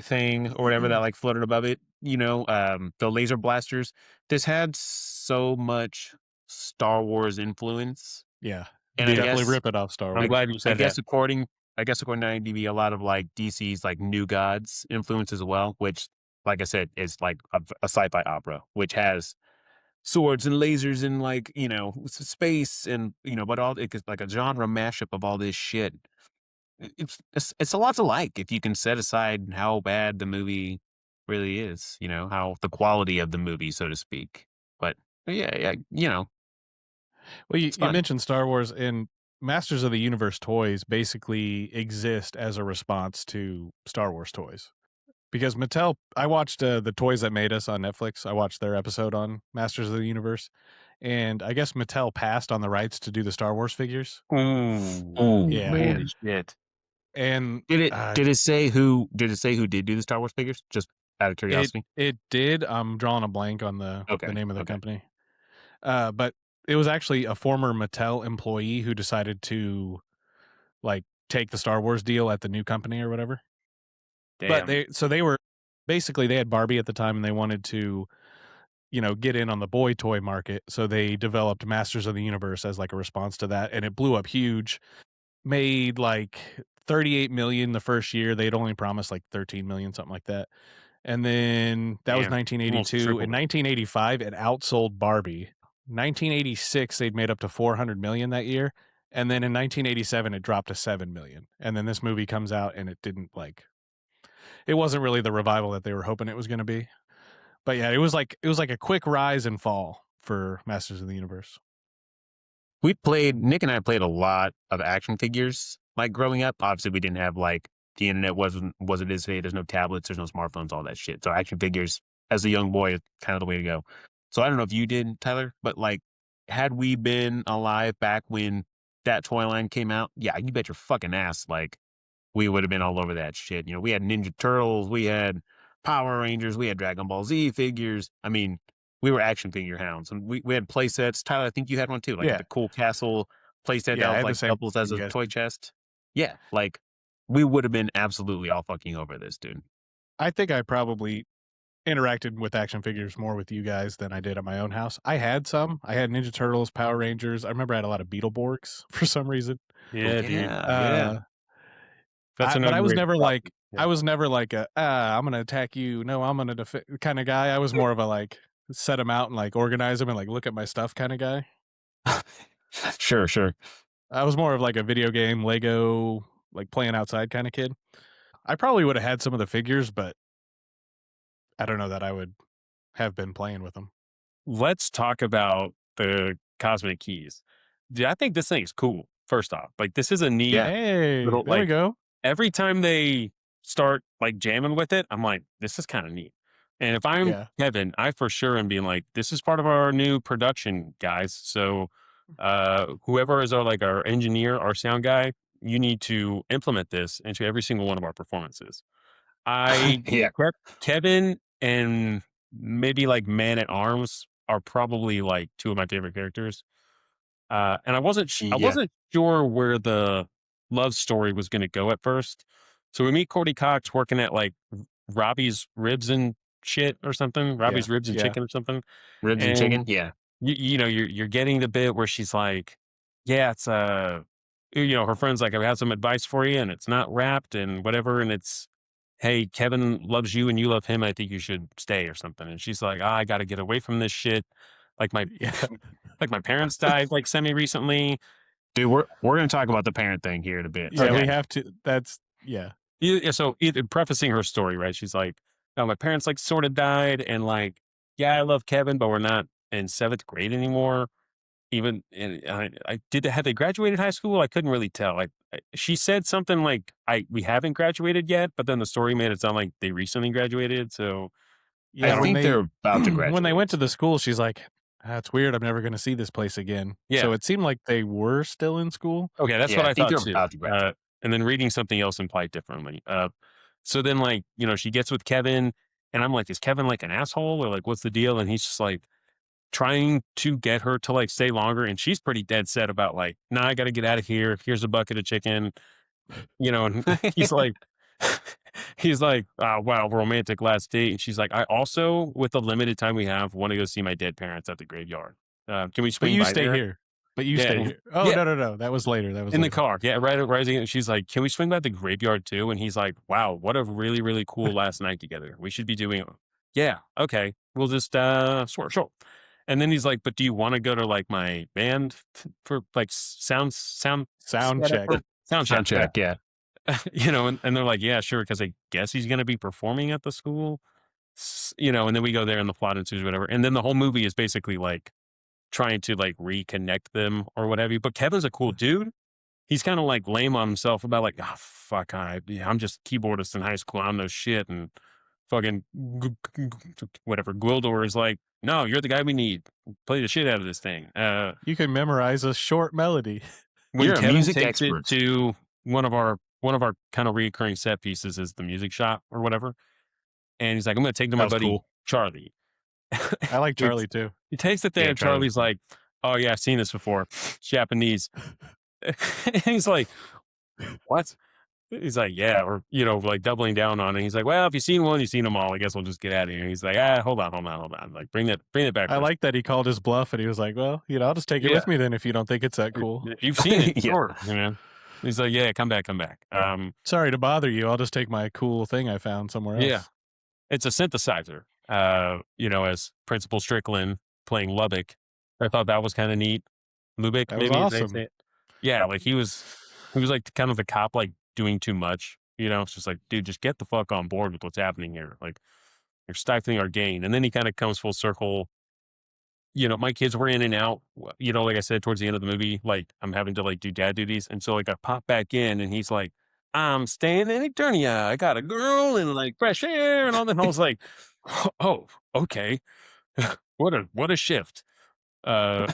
thing or whatever that like floated above it, the laser blasters. This had so much Star Wars influence. Yeah. And I Definitely guess rip it off Star I'm I, Wars. glad you I said that. guess according to IMDb, a lot of like DC's like New Gods influence as well, which like I said is like a sci-fi opera, which has swords and lasers and like space and but all it's like a genre mashup of all this shit. It's a lot to like if you can set aside how bad the movie really is, how the quality of the movie, so to speak. But yeah, Well, you, it's you fun. mentioned Star Wars, and Masters of the Universe toys basically exist as a response to Star Wars toys. Because Mattel, I watched the Toys That Made Us on Netflix. I watched their episode on Masters of the Universe, and I guess Mattel passed on the rights to do the Star Wars figures. Ooh, Oh Yeah, holy man, shit! and did it uh, did it say who did do the Star Wars figures? Just out of it curiosity. it did. I'm drawing a blank on the Okay, name of the okay. company, but it was actually a former Mattel employee who decided to like take the Star Wars deal at the new company or whatever. But Damn. they were basically they had Barbie at the time and they wanted to, get in on the boy toy market. So they developed Masters of the Universe as like a response to that and it blew up huge. Made like 38 million the first year. They'd only promised like 13 million, something like that. And then that was Damn. Almost 1982. In tripled it. 1985, it outsold Barbie. 1986, they'd made up to 400 million that year. And then in 1987, it dropped to 7 million. And then this movie comes out and it didn't it wasn't really the revival that they were hoping it was going to be. But yeah, it was like a quick rise and fall for Masters of the Universe. Nick and I played a lot of action figures like growing up. Obviously, we didn't have like the internet wasn't was it is today. There's no tablets, there's no smartphones, all that shit. So action figures as a young boy is kind of the way to go. So I don't know if you did, Tyler, but like had we been alive back when that toy line came out, yeah, you bet your fucking ass like we would have been all over that shit. We had Ninja Turtles, we had Power Rangers, we had Dragon Ball Z figures. I mean, we were action figure hounds, and we had play sets. Tyler, I think you had one too, like Yeah. the cool castle play set that Yeah, I was had the like same doubles as thing you a guys toy did. chest. Yeah, like we would have been absolutely all fucking over this, dude. I think I probably interacted with action figures more with you guys than I did at my own house. I had some. I had Ninja Turtles, Power Rangers. I remember I had a lot of Beetleborgs for some reason. Yeah, dude. Yeah. Uh, That's an but I was underrated never property. like I was never like I'm gonna attack you. No, I'm gonna defend kind of guy. I was more of a like set them out and like organize them and like look at my stuff kind of guy. Sure. I was more of like a video game Lego like playing outside kind of kid. I probably would have had some of the figures, but I don't know that I would have been playing with them. Let's talk about the cosmic keys. Dude, I think this thing is cool. First off, like this is a neat Yeah. Hey, little there we like go. every time they start like jamming with it, I'm like, this is kind of neat. And if I'm Yeah. Kevin, I for sure am being like, this is part of our new production, guys. So whoever is our engineer, our sound guy, you need to implement this into every single one of our performances. I Yeah. Kevin and maybe like Man at Arms are probably like two of my favorite characters. And I Yeah. wasn't sure where the love story was going to go at first. So we meet Cordy Cox working at like Robbie's Ribs and shit or something, Yeah. Robbie's Ribs and Yeah. Chicken or something. Ribs and chicken. And Yeah. you're getting the bit where she's like, yeah, it's her friend's like, I have some advice for you, and it's not wrapped and whatever, and it's, hey, Kevin loves you and you love him. I think you should stay or something. And she's like, I got to get away from this shit. Like my Yeah. like my parents died like semi recently. Dude, we're gonna talk about the parent thing here in a bit. Yeah, Okay. we have to that's yeah. So prefacing her story, right? She's like, no, my parents like sort of died, and like, yeah, I love Kevin, but we're not in seventh grade anymore. Even and I did have they graduated high school? I couldn't really tell. Like she said something like we haven't graduated yet, but then the story made it sound like they recently graduated. So I Yeah, I don't. when think they they're about to when they went graduate. to the school, she's like, "That's weird. I'm never going to see this place again." Yeah. So it seemed like they were still in school. Okay, that's Yeah, what I I think thought they're too. about to graduate. and then reading something else implied differently. So then like, she gets with Kevin, and I'm like, is Kevin like an asshole, or like what's the deal? And he's just like trying to get her to like stay longer, and she's pretty dead set about like, nah, I gotta get out of here. Here's a bucket of chicken, and he's like, he's like, wow, romantic last date. And she's like, I also, with the limited time we have, want to go see my dead parents at the graveyard. Can we But swing you by stay there? here. But you Yeah, stay here. Oh, yeah, no. That was later. That was in the later. car. Yeah, right, rising. And she's like, can we swing by the graveyard too? And he's like, wow, what a really, really cool last night together. We should be doing. Yeah, okay, we'll just sure. And then he's like, but do you want to go to like my band for like sound Sound setup check. or sound check? Sound check, yeah. And they're like, yeah, sure, because I guess he's going to be performing at the school, and then we go there and the plot ensues, whatever. And then the whole movie is basically like trying to like reconnect them or whatever. But Kevin's a cool dude. He's kind of like lame on himself about like, oh, fuck, I'm just keyboardist in high school. I'm no shit. And fucking whatever. Gwildor is like, no, you're the guy we need. Play the shit out of this thing. You can memorize a short melody. When You're a Kevin music takes it expert. to one of our kind of reoccurring set pieces is the music shop or whatever. And he's like, I'm going to take it to That my was buddy cool. Charlie. I like It's- Charlie too. He takes it there, Yeah, and Charlie's Charlie's like, oh, yeah, I've seen this before. Japanese. And he's like, what? He's like, yeah, or, like doubling down on it. He's like, well, if you've seen one, you've seen them all. I guess we'll just get out of here. He's like, hold on. Like, bring that back. I for a like that he called his bluff and he was like, well, I'll just take it Yeah. with me then if you don't think it's that second. cool. If you've seen it, Yeah. sure. He's like, yeah, come back. Sorry to bother you. I'll just take my cool thing I found somewhere else. Yeah. It's a synthesizer, as Principal Strickland playing Lubbock. I thought that was kind of neat. Lubbock, That was maybe as they awesome. say it. Yeah, like he was like kind of the cop, like doing too much. It's just like, dude, just get the fuck on board with what's happening here. Like, you're stifling our gain. And then he kind of comes full circle. My kids were in and out, like I said, towards the end of the movie, like I'm having to like do dad duties. And so like I pop back in and he's like, I'm staying in Eternia. I got a girl and like fresh air and all that. And I was like, oh, okay. What a shift. So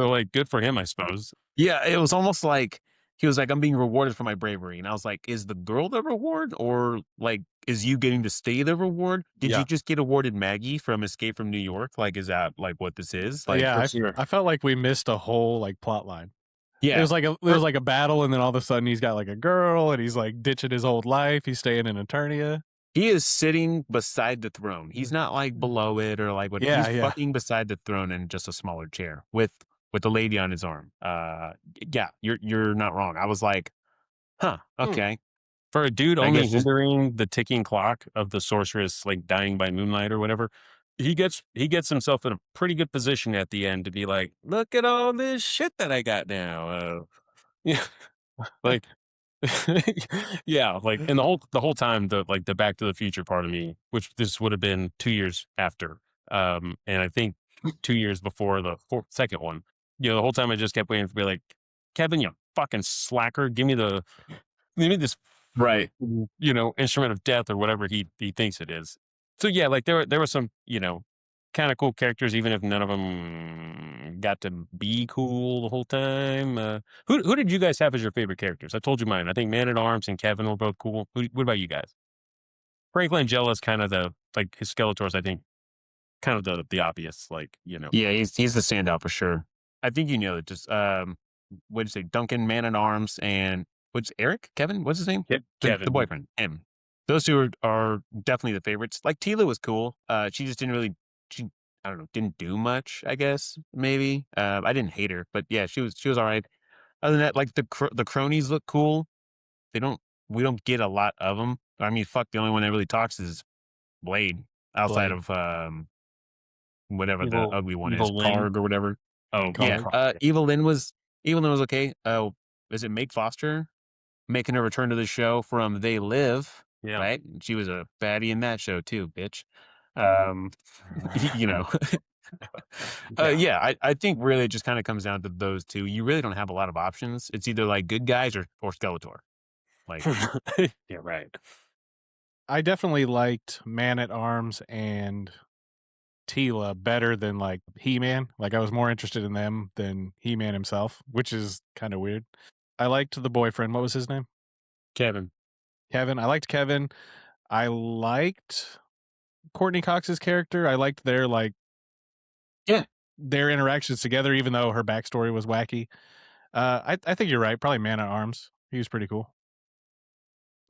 like good for him, I suppose. Yeah, it was almost like he was like, I'm being rewarded for my bravery. And I was like, is the girl the reward? Or like, is you getting to stay the reward? Did Yeah. you just get awarded Maggie from Escape from New York? Like, is that like what this is? Like, yeah, sure. I felt like we missed a whole like plot line. yeah. It was like a battle, and then all of a sudden he's got like a girl, and he's like ditching his old life. He's staying in Eternia. He is sitting beside the throne. He's not like below it or like what. Yeah, he's yeah. fucking beside the throne in just a smaller chair with the lady on his arm. Yeah, you're not wrong. I was like, huh, okay. For a dude I only guess just- hindering the ticking clock of the sorceress, like dying by moonlight or whatever, he gets himself in a pretty good position at the end to be like, look at all this shit that I got now. Yeah, like, yeah, like, and the whole time, the Back to the Future part of me, which this would have been 2 years after, and I think 2 years before the second one, the whole time I just kept waiting to be like, Kevin, you fucking slacker, give me this right. instrument of death or whatever he thinks it is. So yeah, like there were some, kind of cool characters, even if none of them got to be cool the whole time. Who did you guys have as your favorite characters? I told you mine. I think Man at Arms and Kevin were both cool. What about you guys? Frank Langella is kind of the, like, his Skeletor's, I think, kind of the obvious, like, Yeah, he's the standout for sure. I think you know it. Just what'd you say? Duncan, Man at Arms, and what's Eric? Kevin? What's his name? Kevin. The boyfriend. Him. Those two are definitely the favorites. Like Tila was cool. She just didn't really. I don't know. Didn't do much. I guess maybe. I didn't hate her, but yeah, she was all right. Other than that, like the cronies look cool. We don't get a lot of them. I mean, fuck. The only one that really talks is Blade. Outside Blade. of whatever the Evil- ugly one is, Evil Lynn. Karg or whatever. Oh, Yeah, yeah. Evil Lynn was okay. Oh, is it Meg Foster making her return to the show from They Live? Yeah. Right, she was a baddie in that show too, bitch. You know, yeah. I think really it just kind of comes down to those two. You really don't have a lot of options. It's either like good guys or Skeletor. Like, yeah, right. I definitely liked Man at Arms and Tila better than like He-Man. Like I was more interested in them than He-Man himself, which is kind of weird. I liked the boyfriend. What was his name? Kevin. Kevin. I liked Kevin. I liked Courtney Cox's character. I liked their Yeah. their interactions together, even though her backstory was wacky. I think you're right. Probably Man at Arms. He was pretty cool.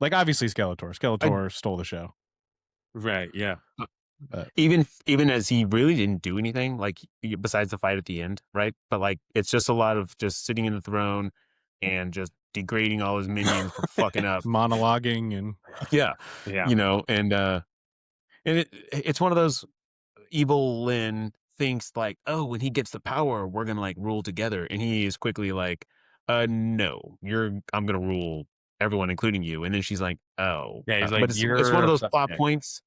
Like obviously Skeletor. I Skeletor stole the show. Right. Yeah. But even as he really didn't do anything, like besides the fight at the end, right? But like it's just a lot of just sitting in the throne and just degrading all his minions for fucking up. monologuing and Yeah, Yeah. and it's one of those evil Lynn thinks like, oh, when he gets the power, we're gonna like rule together, and he is quickly like, no, I'm gonna rule everyone, including you. And then she's like, oh, Yeah. He's like, but it's one you're of a those plot subject. points.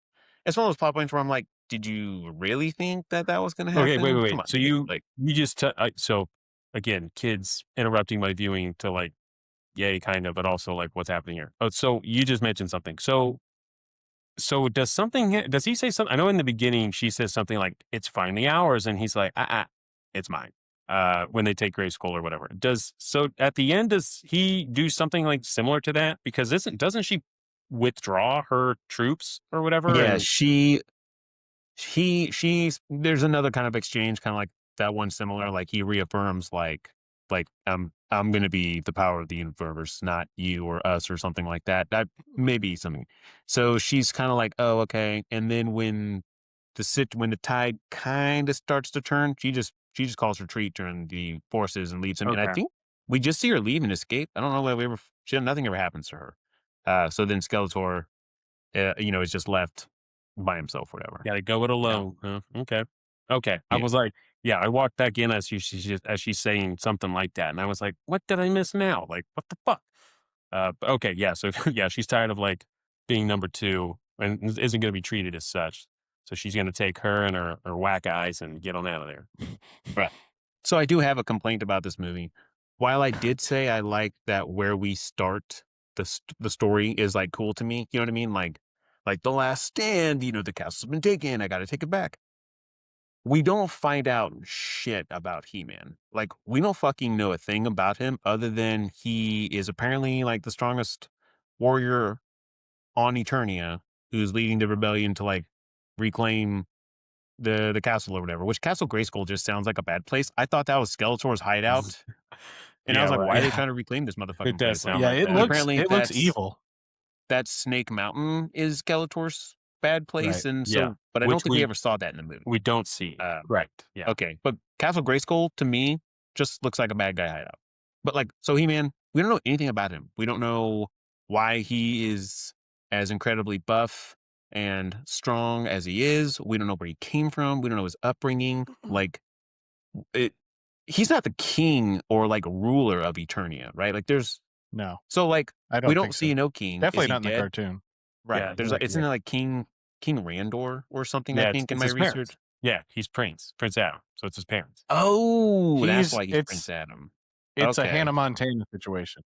It's one of those plot points where I'm like, did you really think that was gonna Okay. Wait. happen? Come on, So dude. you Like, you just so again, kids interrupting my viewing to like, yay, kind of, but also like, what's happening here? Oh, so you just mentioned something. So does he say something? I know in the beginning she says something like, it's finally ours. And he's like, it's mine. When they take Grayskull or whatever. So at the end, does he do something like similar to that? Because doesn't she withdraw her troops or whatever? yeah, And she's there's another kind of exchange, kind of like that one similar. Like he reaffirms, like I'm gonna be the power of the universe, not you or us or something like that. That maybe something. So she's kind of like, oh, okay. And then when the tide kind of starts to turn, she just calls retreat during the forces and leaves him. And I okay. think we just see her leave and escape. I don't know that nothing ever happens to her. So then Skeletor, is just left by himself, whatever. Got to go it alone. Huh? Okay. Okay. I Yeah. was like, yeah, I walked back in as she's saying something like that. And I was like, what did I miss now? Like, what the fuck? But okay. Yeah. So yeah, she's tired of like being number two and isn't going to be treated as such. So she's going to take her and her whack eyes and get on out of there. Right. So I do have a complaint about this movie. While I did say I like that where we start the story is like cool to me, you know what I mean? Like the last stand, the castle's been taken. I got to take it back. We don't find out shit about He-Man. Like we don't fucking know a thing about him other than he is apparently like the strongest warrior on Eternia who's leading the rebellion to like reclaim the castle or whatever, which Castle Grayskull just sounds like a bad place. I thought that was Skeletor's hideout. And I Yeah. was like, why are Right. they trying to reclaim this It motherfucking does place? Like, sound yeah, like it and that. looks apparently it looks evil. that Snake Mountain is Skeletor's bad place. Right. And Yeah. so, but I don't Which think we ever saw that in the movie. we don't see. Correct. Yeah. Okay. But Castle Grayskull to me just looks like a bad guy hideout. But like, so He-Man, we don't know anything about him. We don't know why he is as incredibly buff and strong as he is. We don't know where he came from. We don't know his upbringing. Like, it, he's not the king or like ruler of Eternia, right? Like No, so like I we don't don't think so. see no king. Is Definitely he not in the dead? cartoon. Right. Yeah. There's like isn't there like King Randor or something, I Yeah. think, in It's my his research? parents. Yeah. He's Prince Adam. So it's his parents. Oh, that's He's why he's Prince Adam. it's a Okay. Hannah Montana situation.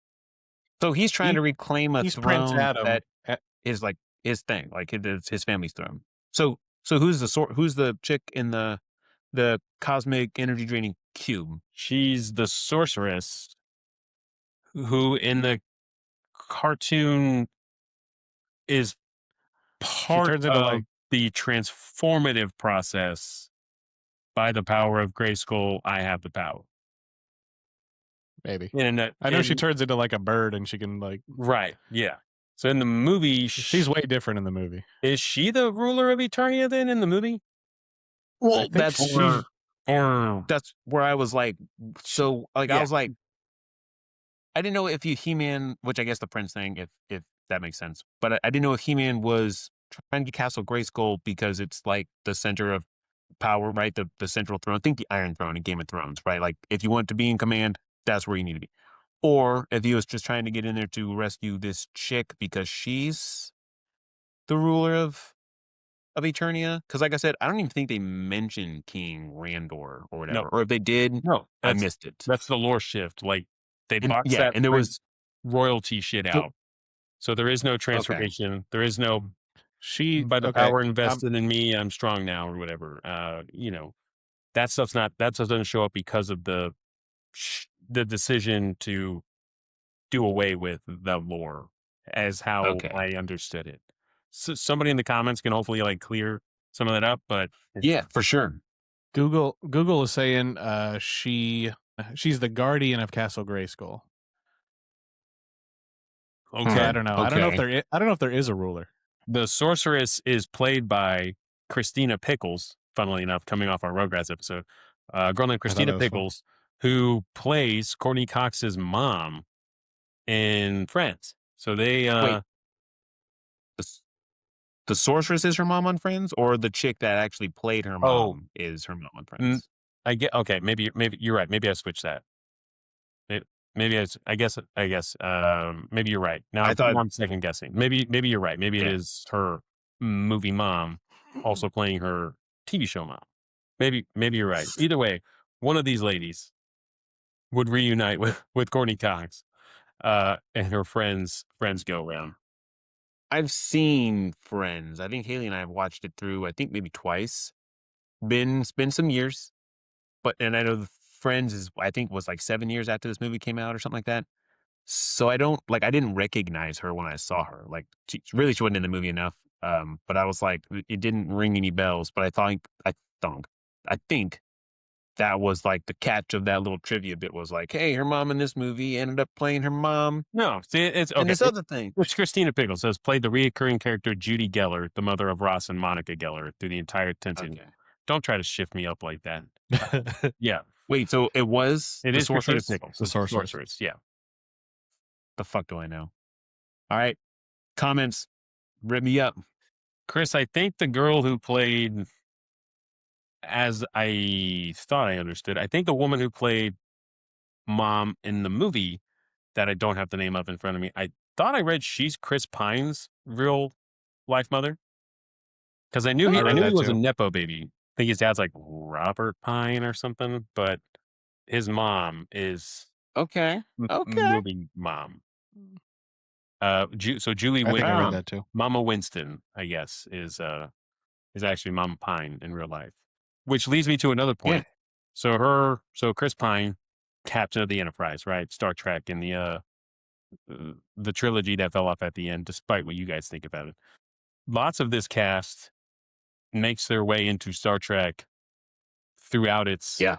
So he's trying He to reclaim a he's Prince throne Adam. that is like his thing, like it's his family's throne. So who's the chick in the cosmic energy draining cube? She's the sorceress who in the cartoon is She part turns into of like the transformative process. By the power of Grayskull, I have the power. maybe. And I know she turns into like a bird and she can like. right, yeah. So in the movie, She's way different in the movie. is she the ruler of Eternia then in the movie? I Well, think she's. that's where I was like, so like I Yeah. was like, I didn't know if He-Man, which I guess the Prince thing, if that makes sense, but I didn't know if He-Man was trying to Castle Grayskull because it's like the center of power, right? The central throne. Think the Iron Throne in Game of Thrones, right? Like if you want to be in command, that's where you need to be. Or if he was just trying to get in there to rescue this chick because she's the ruler of Eternia. Because like I said, I don't even think they mentioned King Randor or No, whatever. Or if they did, no, I missed it. that's the lore shift. Like they And box yeah, that and there was royalty shit so out. So there is no okay. transformation. There is no She by the okay. power invested in me, I'm strong now or whatever. That stuff doesn't show up because of the decision to do away with the lore as how Okay. I understood it. So somebody in the comments can hopefully like clear some of that up, but Yeah, for sure. Google is saying she's the guardian of Castle Grayskull. So I okay. don't know. I don't know if Okay. there is a ruler. The sorceress is played by Christina Pickles, funnily enough, coming off our Rugrats episode. A girl named I thought Christina that was fun. Pickles, who plays Courtney Cox's mom in Friends. So they Wait, the, s- the sorceress is her mom on Friends, or the chick that actually played her oh mom is her mom on mm, Friends? I get okay, maybe you're right. Maybe I switched that. May- Maybe I guess maybe you're right. I thought, Now I'm second guessing. Maybe you're right. Maybe it yeah. is her movie mom also playing her TV show mom. Maybe you're right. Either way, one of these ladies would reunite with Courtney Cox and her friends go around. I've seen Friends. I think Haley and I have watched it through, I think maybe twice. It's been some years, and I know the Friends is, I think, was like 7 years after this movie came out or something like that. So I didn't recognize her when I saw her. Like, she wasn't in the movie enough. But I was like, it didn't ring any bells. But I think that was like the catch of that little trivia bit was like, hey, her mom in this movie ended up playing her mom No, see, it's in okay. this other thing. It's Christina Pickles has played the reoccurring character Judy Geller, the mother of Ross and Monica Geller, through the entire tension. Okay. Don't try to shift me up like that. Yeah, Wait, so it was it the is Christina sorceress? Pickles. The It's the sorceress. sorceress. Yeah. The fuck do I know? All right. Comments. Rip me up. Chris, I think the girl who played, as I thought I understood, I think the woman who played mom in the movie that I don't have the name of in front of me, I thought I read she's Chris Pine's real life mother. Because I knew I I read knew he that was a too. nepo baby. I think his dad's like Robert Pine or something, but his mom is Okay. Okay. movie mom. So Julie I think I read Wow. that too. Mama Winston, I guess, is actually Mama Pine in real life. Which leads me to another Yeah. point. So Chris Pine, captain of the Enterprise, right? Star Trek in the trilogy that fell off at the end, despite what you guys think about it. Lots of this cast makes their way into Star Trek throughout its Yeah.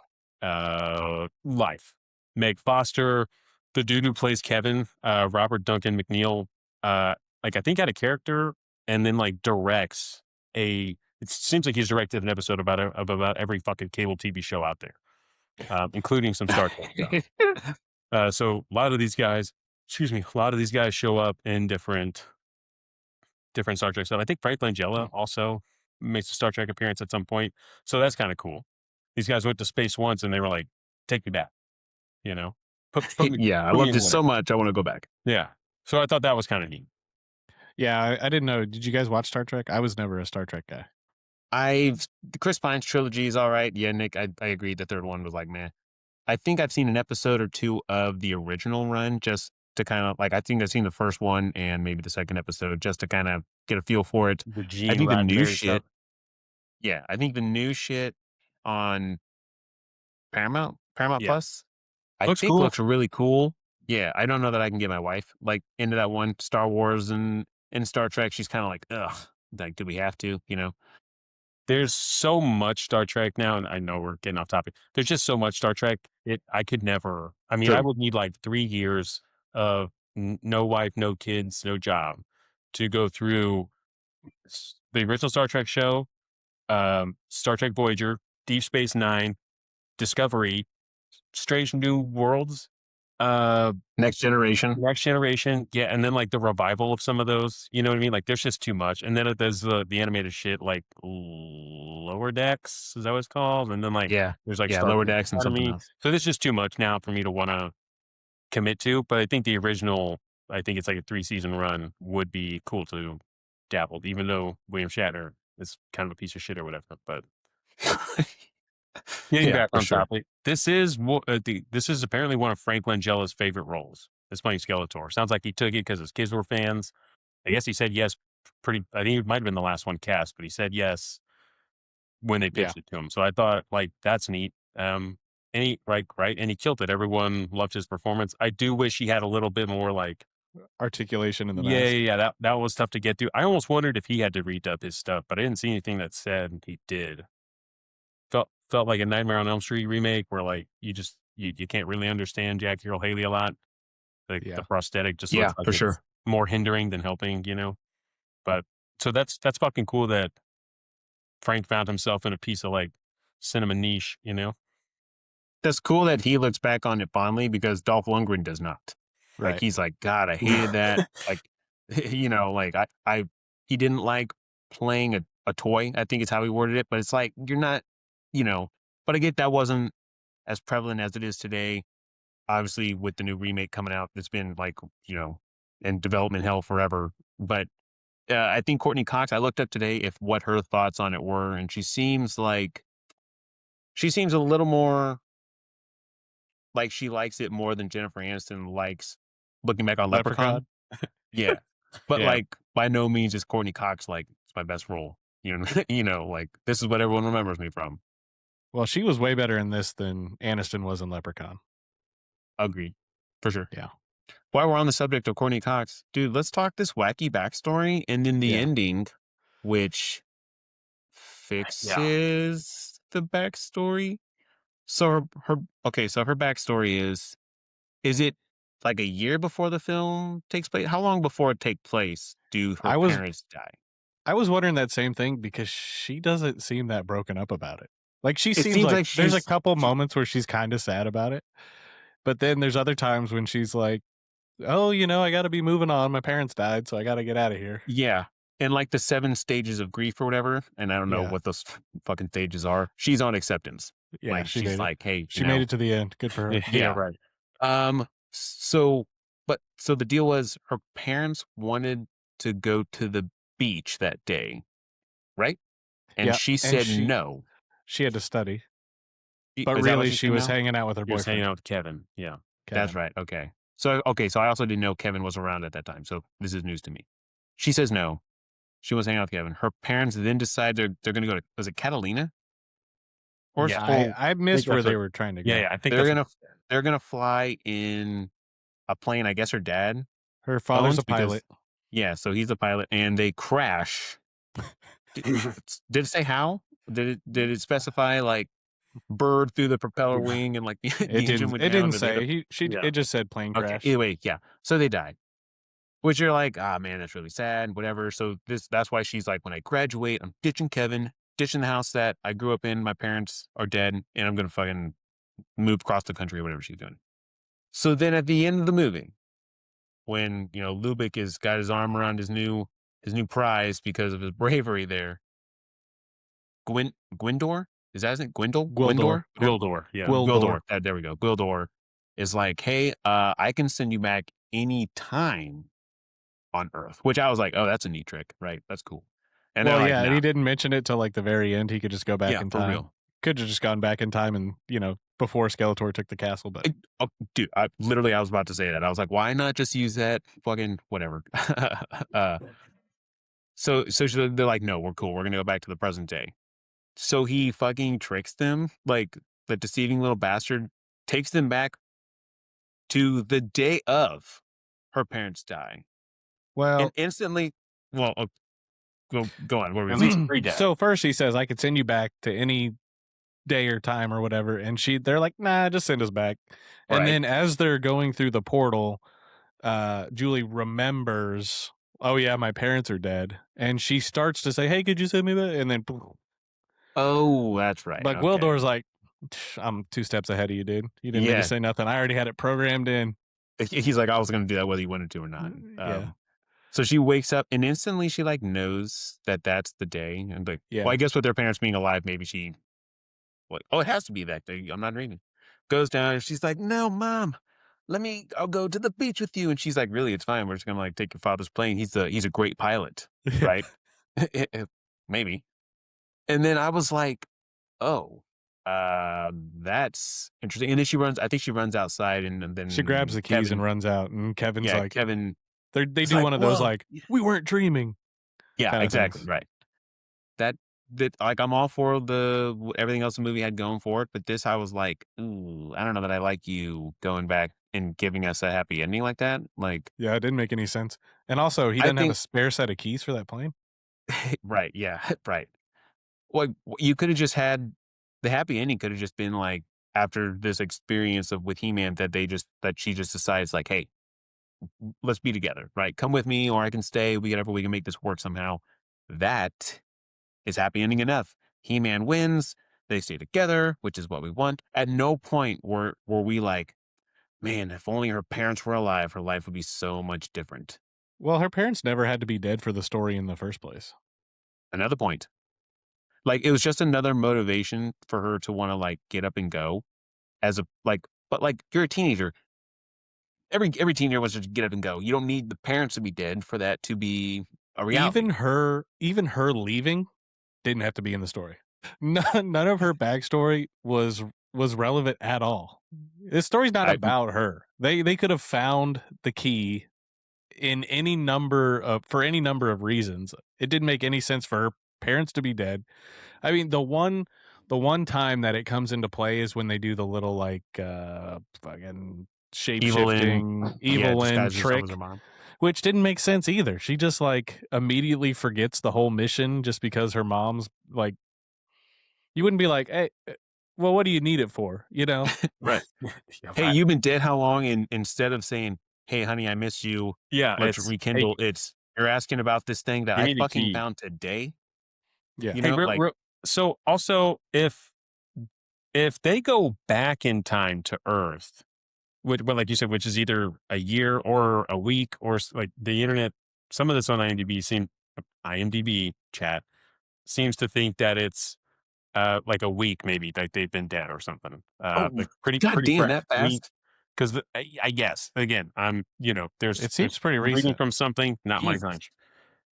life. Meg Foster, the dude who plays Kevin, Robert Duncan McNeil, like I think had a character and then like directs a. It seems like he's directed an episode of about every fucking cable TV show out there, including some Star Trek stuff. So a lot of these guys, a lot of these guys show up in different Star Trek stuff. I think Frank Langella also makes a Star Trek appearance at some point, so that's kind of cool. These guys went to space once and they were like, "Take me back," you know, put me Yeah. I put me loved in it orbit. so much. I want to go back. Yeah, so I thought that was kind of neat. Yeah, I didn't know. Did you guys watch Star Trek? I was never a Star Trek guy. The Chris Pine's trilogy is all right. Yeah, Nick, I agree. The third one was like, man. I think I've seen an episode or two of the original run just to kind of like, I think I've seen the first one and maybe the second episode just to kind of get a feel for it. The I Gene think the new Roddenberry stuff. shit, yeah, I think the new shit on Paramount Yeah, Plus, I looks think cool. looks really cool. Yeah, I don't know that I can get my wife like into that one Star Wars and Star Trek. She's kind of like, ugh, like, do we have to? You know? There's so much Star Trek now, and I know we're getting off topic. There's just so much Star Trek. I could never. I mean, I True. would need like 3 years of no wife, no kids, no job to go through the original Star Trek show, Star Trek Voyager, Deep Space Nine, Discovery, Strange New Worlds, uh, Next generation. Next Generation, yeah, and then like the revival of some of those. You know what I mean? Like, there's just too much. And then there's the animated shit like Lower Decks, is that what it's called? And then like Yeah. there's like Yeah. Star Lower Trek Decks and something Academy. else. So there's just too much now for me to want to commit to. But I think the original, I think it's like a 3-season run, would be cool to dabble, even though William Shatner is kind of a piece of shit or whatever. But getting Yeah, back for on sure. topic, this is apparently one of Frank Langella's favorite roles. Is playing Skeletor. Sounds like he took it because his kids were fans. I guess he said yes. I think it might have been the last one cast, but he said yes when they Yeah. pitched it to him. So I thought like that's neat. And he right, and he killed it. Everyone loved his performance. I do wish he had a little bit more like articulation in the Yeah, mask. yeah, that was tough to get to. I almost wondered if he had to redub his stuff, but I didn't see anything that said he did. Felt like a Nightmare on Elm Street remake where like you can't really understand Jack Earl Haley a lot. Like the Yeah. prosthetic just Yeah, looks like for it's sure. more hindering than helping, But so that's fucking cool that Frank found himself in a piece of like cinema niche. That's cool that he looks back on it fondly because Dolph Lundgren does not. Like Right. he's like, God, I hated that. Like, like he didn't like playing a toy. I think is how he worded it. But it's like you're not, you know. But I get that wasn't as prevalent as it is today. Obviously, with the new remake coming out, it's been like in development hell forever. But I think Courtney Cox. I looked up today if what her thoughts on it were, and she seems a little more like she likes it more than Jennifer Aniston likes looking back on Leprechaun. Leprechaun. Yeah. But Yeah. like by no means is Courtney Cox like it's my best role. Like this is what everyone remembers me from. Well, she was way better in this than Aniston was in Leprechaun. Agreed. For sure. Yeah. While we're on the subject of Courtney Cox, dude, let's talk this wacky backstory and then the Yeah. ending, which Yeah. fixes the backstory. So her backstory is it like a year before the film takes place? How long before it take place do her I was parents die? I was wondering that same thing because she doesn't seem that broken up about it. Like she It seems seems like like there's a couple moments where she's kind of sad about it. But then there's other times when she's like, "Oh, I got to be moving on. My parents died, so I got to get out of here." yeah. And like the 7 stages of grief or whatever, and I don't know Yeah. what those fucking stages are. She's on acceptance. Yeah, Like she she's made it. like, "Hey, She made it to the end. Good for her. Yeah, Yeah. right. So so the deal was her parents wanted to go to the beach that day, right? And Yeah, she and said no. she had to study, but Is that what really she's she saying was now? hanging out with her He was hanging boyfriend, out with Kevin. Yeah. That's Kevin. right. Okay. So I also didn't know Kevin was around at that time. So this is news to me. She says no. She was hanging out with Kevin. Her parents then decide they're going to go to, was it Catalina? Or, Yeah. or I missed where they were trying to go. Yeah, I think they're that's going to they're going to fly in a plane. I guess her dad Her father's owns a pilot. Yeah. So he's a pilot and they crash. Did it say how? Did it specify like bird through the propeller wing and like the engine went It down? didn't Did they end say. up- It just said plane Okay. crash. Either way, yeah. So they died. Which you're like, ah, man, that's really sad, whatever. So that's why she's like, when I graduate, I'm ditching Kevin, ditching the house that I grew up in. My parents are dead, and I'm gonna fucking move across the country or whatever she's doing. So then at the end of the movie, when Lubick has got his arm around his new prize because of his bravery there, Gwindor, is that his name? Gwindor? Gwildor. Gwildor. Yeah. Gwildor. There we go. Gwildor is like, hey, I can send you back any time on Earth, which I was like, oh, that's a neat trick, right? That's cool. And Well, they're like, yeah, and nah, he didn't mention it till like the very end. He could just go back yeah, in for time. real. Could have just gone back in time and before Skeletor took the castle. But Dude, I was about to say that. I was like, why not just use that fucking whatever? So they're like, no, we're cool. We're gonna go back to the present day. So he fucking tricks them, like the deceiving little bastard takes them back to the day of her parents die, well, and instantly, well, go on. What were At we least saying? 3 deaths. so first he says I could send you back to any day or time or whatever, and they're like, nah, just send us back. And Right. then as they're going through the portal, Julie remembers, oh yeah, my parents are dead, and she starts to say, hey, could you send me back? And then Oh, that's right. but Okay. Gwildor's like, I'm 2 steps ahead of you, dude. You didn't need Yeah. to say nothing. I already had it programmed in. He's like, I was going to do that whether you wanted to or not. Yeah. So she wakes up and instantly she like knows that that's the day. And like, Yeah. well, I guess with their parents being alive, maybe she like, oh, it has to be that day. I'm not dreaming. Goes down and she's like, no, mom, I'll go to the beach with you. And she's like, really, it's fine. We're just going to like take your father's plane. He's a great pilot, right? Maybe. And then I was like, oh, that's interesting. And then I think she runs outside and then She grabs the keys and runs out, and Kevin's yeah, like, Kevin. they do like, one of those "Whoa." like, we weren't dreaming. Yeah, kinda exactly. things. Right. That like I'm all for everything else the movie had going for it, but this I was like, ooh, I don't know that I like you going back and giving us a happy ending like that. Like, Yeah, it didn't make any sense. And also, he I doesn't have a think, spare set of keys for that plane. right, yeah, right. Well, you could have just had the happy ending could have just been like after this experience of with He-Man that she just decides like, hey, let's be together, right? Come with me, or I can stay. We can make this work somehow. That is happy ending enough. He-Man wins. They stay together, which is what we want. At no point were we like, man, if only her parents were alive, her life would be so much different. Well, her parents never had to be dead for the story in the first place. Another point. Like it was just another motivation for her to want to like get up and go as a like, but like you're a teenager. Every teenager wants to get up and go. You don't need the parents to be dead for that to be a reality. Even her leaving didn't have to be in the story. None of her backstory was relevant at all. This story's not I about her. They could have found the key in any number of for any number of reasons. It didn't make any sense for her parents to be dead. I mean, the one time that it comes into play is when they do the little like fucking shape Evelyn, shifting yeah, Evelyn disguised herself as her trick, mom. which didn't make sense either. She just like immediately forgets the whole mission just because her mom's like, you wouldn't be like, hey, well, what do you need it for? You know? Right. Yeah, Hey, you've been dead how long? And instead of saying, "Hey, honey, I miss you. yeah, Let's it's hey, rekindle," it's you're asking about this thing that give I me the fucking key. found today. Yeah. You Hey, know, like so also if they go back in time to Earth, which, well, like you said, which is either a year or a week or like the internet, some of this on IMDb chat seems to think that it's like a week, maybe like they've been dead or something. oh, Like pretty god damn, fresh that week. fast. Because I guess again, It there's seems pretty I'm reading recent. from something, not my Jesus. hunch.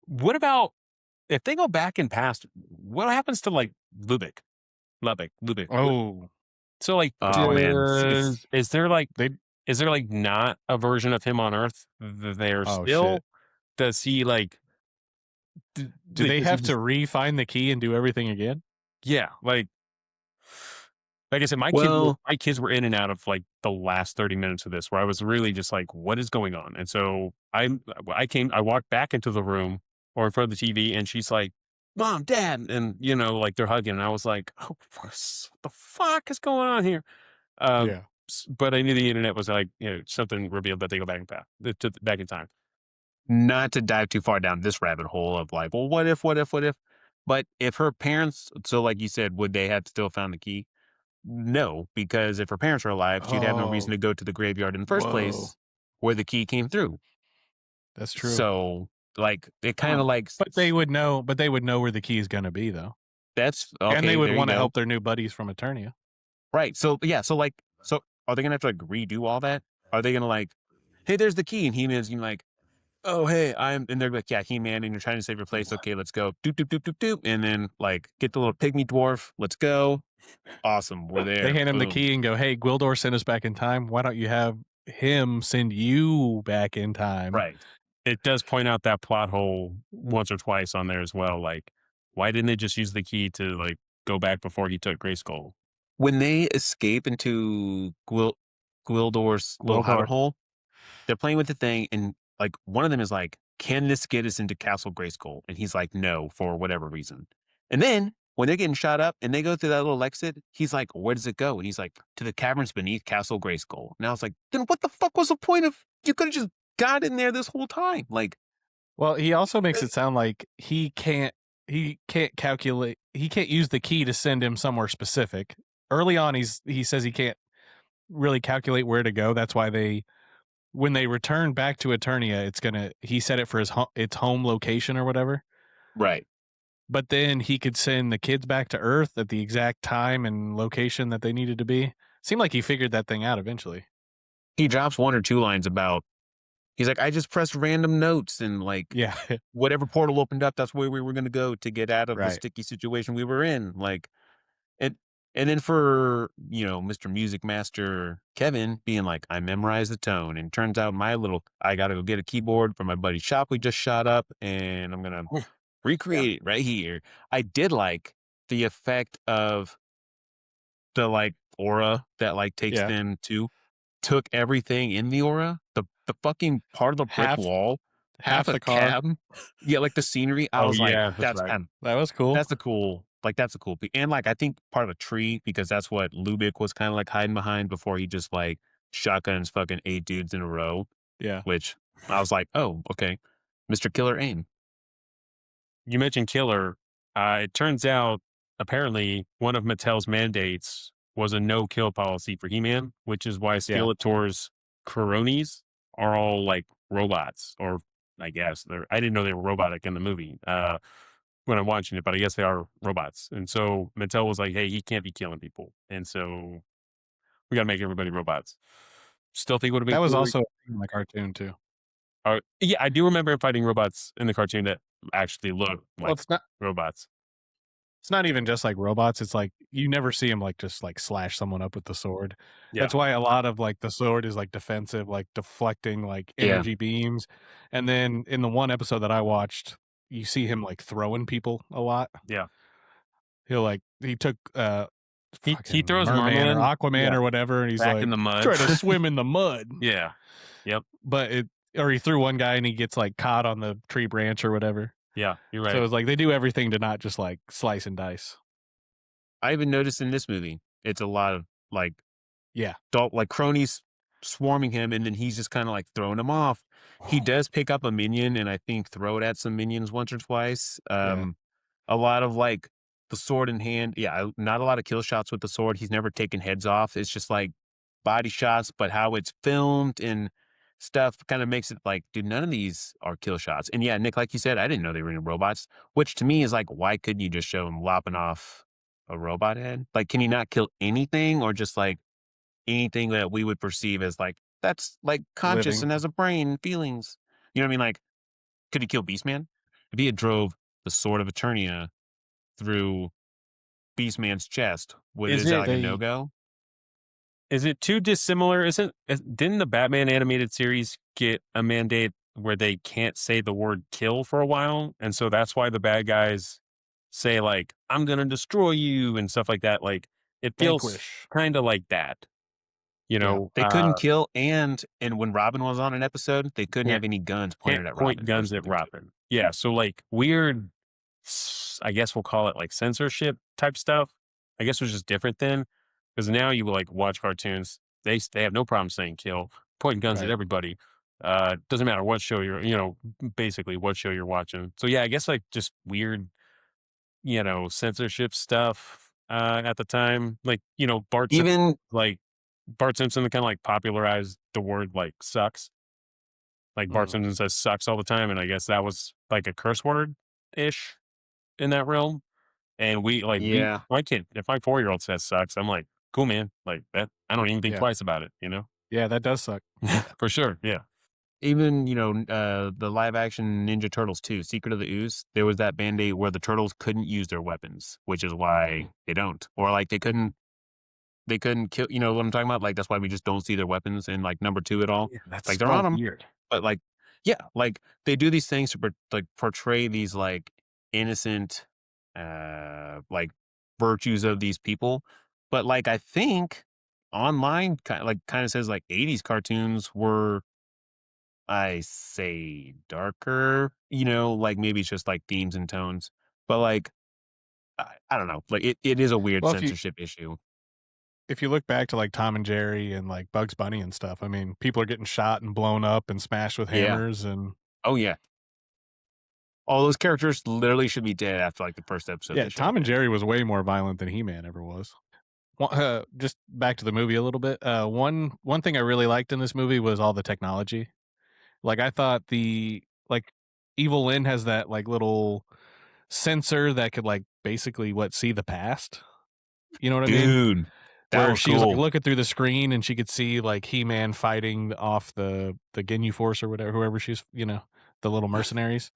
What about if they go back in past? What happens to like Lubick? Oh, So like, Oh man, it's they is there like not a version of him on Earth there oh still? shit. Does he like, Do like they does he have to just, re-find the key and do everything again? yeah, like I said, well, my kids were in and out of like the last 30 minutes of this where I was really just like, what is going on? And so I walked back into the room or in front of the TV and she's like, Mom, Dad, and like they're hugging. And I was like, oh, what the fuck is going on here? Um, Yeah. but I knew the internet was like, something revealed that they go back in time. not to dive too far down this rabbit hole of like, well, what if, what if, what if? But if her parents, so like you said, would they have still found the key? No, because if her parents were alive, she'd have no reason Oh, to go to the graveyard in the first whoa. place where the key came through. That's true. So, like, it kind of like But they would know where the key is going to be though. that's And they okay. would There you want to go. help their new buddies from Eternia. Right. So, yeah. So, like, so are they gonna have to like redo all that? Are they gonna like, hey, there's the key, and He-Man's gonna be like, oh, hey, and they're like, yeah, He-Man, and you're trying to save your place. Okay, let's go. Doop doop doop doop doop, and then like get the little pygmy dwarf. Let's go. Awesome, we're They there. hand him the Boom. key and go, "Hey, Gwildor sent us back in time. Why don't you have him send you back in time?" Right. It does point out that plot hole once or twice on there as well. Like, why didn't they just use the key to like go back before he took Grayskull? When they escape into Gwildor's little Gwildor. hobbit hole, they're playing with the thing, and like one of them is like, "Can this get us into Castle Grayskull?" And he's like, "No," for whatever reason. And then when they're getting shot up and they go through that little exit, he's like, "Where does it go?" And he's like, "To the caverns beneath Castle Grayskull." And I was like, "Then what the fuck was the point of? You could have just got in there this whole time." Like, Well, he also makes eh, it sound like he can't calculate he can't use the key to send him somewhere specific. Early on he says he can't really calculate where to go. That's why when they return back to Eternia, he set it for its home location or whatever. right. But then he could send the kids back to Earth at the exact time and location that they needed to be. Seemed like he figured that thing out eventually. He drops one or two lines about. He's like, "I just pressed random notes and like Yeah, whatever portal opened up, that's where we were going to go to get out of the right. sticky situation we were in." Like, and and then for Mr. Music Master Kevin being like, "I memorized the tone," and turns out I got to go get a keyboard from my buddy's shop we just shot up, and I'm gonna recreate it right here. I did like the effect of the like aura that like takes Yeah. them to. took everything in the aura, the fucking part of the brick Half wall, half half a the car. cab, yeah, like the scenery. I Oh was like, yeah, that's that's right. That was cool. that's a cool, like that's a cool, and like I think part of a tree because that's what Lubick was kind of like hiding behind before he just like shotguns fucking 8 dudes in a row. Yeah. Which I was like, oh, okay, Mr. Killer Aim. You mentioned killer. It turns out apparently one of Mattel's mandates was a no kill policy for He-Man, which is why Yeah. Skeletor's cronies are all like robots, or I guess they're. I didn't know they were robotic in the movie when I'm watching it, but I guess they are robots. And so Mattel was like, "Hey, he can't be killing people," and so we got to make everybody robots. Still think it would have been That was cool. also in the cartoon too. Yeah, I do remember fighting robots in the cartoon that actually look Well, like robots. it's not even just like robots. It's like you never see him like just like slash someone up with the sword. Yeah. That's why a lot of like the sword is like defensive, like deflecting like Yeah. energy beams. And then in the one episode that I watched, you see him like throwing people a lot. Yeah. He took He fucking throws Merman or Marmalin, Aquaman yeah, or whatever, and he's back like in the mud. try to swim in the mud. Yeah. Yep. But he threw one guy and he gets like caught on the tree branch or whatever. Yeah, you're right. So it's like they do everything to not just like slice and dice. I even noticed in this movie, it's a lot of like Yeah. like cronies swarming him, and then he's just kind of like throwing them off. He does pick up a minion, and I think throw it at some minions once or twice. Yeah. A lot of like the sword in hand. Yeah, not a lot of kill shots with the sword. He's never taken heads off. It's just like body shots, but how it's filmed and stuff kind of makes it like, dude, none of these are kill shots. And yeah, Nick, like you said, I didn't know they were in robots, which to me is like, why couldn't you just show him lopping off a robot head? Like, can he not kill anything or just like anything that we would perceive as like, that's like conscious Living. and has a brain and feelings? You know what I mean? Like, could he kill Beastman? If he had drove the sword of Eternia through Beastman's chest, is that like a no-go? Is it too dissimilar? Didn't the Batman animated series get a mandate where they can't say the word kill for a while? And so that's why the bad guys say like, I'm gonna destroy you and stuff like that. Like it feels Vanquish. kind of like that. You Yeah. know, They couldn't kill, and when Robin was on an episode, they couldn't Yeah. have any guns pointed can't at point Robin. guns at Robin. Yeah, so like weird, I guess we'll call it like censorship type stuff. I guess it was just different then, because now you like watch cartoons. They have no problem saying kill, pointing guns at Right. everybody. Doesn't matter what show basically what show you're watching. So yeah, I guess like just weird, censorship stuff at the time. Like Even Bart Simpson kind of like popularized the word like sucks. Like Bart Simpson says sucks all the time, and I guess that was like a curse word ish in that realm. And yeah, my kid, if my 4-year-old says sucks, I'm like, cool, man. Like that, I don't even think Yeah. twice about it, Yeah, that does suck. for sure. Yeah. even the live action Ninja Turtles 2, Secret of the Ooze, there was that band-aid where the turtles couldn't use their weapons, which is why they don't, or like they couldn't kill. You know what I'm talking about? Like that's why we just don't see their weapons in like number 2 at all. Yeah, that's Like they're on them, weird. but like yeah, like they do these things to like portray these like innocent like virtues of these people, but like I think online kind of says like 80s cartoons were, I say, darker, like maybe it's just like themes and tones, but like I don't know, like it is a weird Well, censorship issue. if you look back to like Tom and Jerry and like Bugs Bunny and stuff, I mean, people are getting shot and blown up and smashed with Yeah. hammers and Oh yeah, all those characters literally should be dead after like the first episode. yeah, they showed Tom and up. Jerry was way more violent than He-Man ever was. Just back to the movie a little bit. One thing I really liked in this movie was all the technology. Like I thought Evil Lynn has that like little sensor that could like basically see the past. You know what I mean? Dude, that Where was she was like cool. looking through the screen and she could see like He-Man fighting off the Ginyu Force or whatever, whoever she's, the little mercenaries.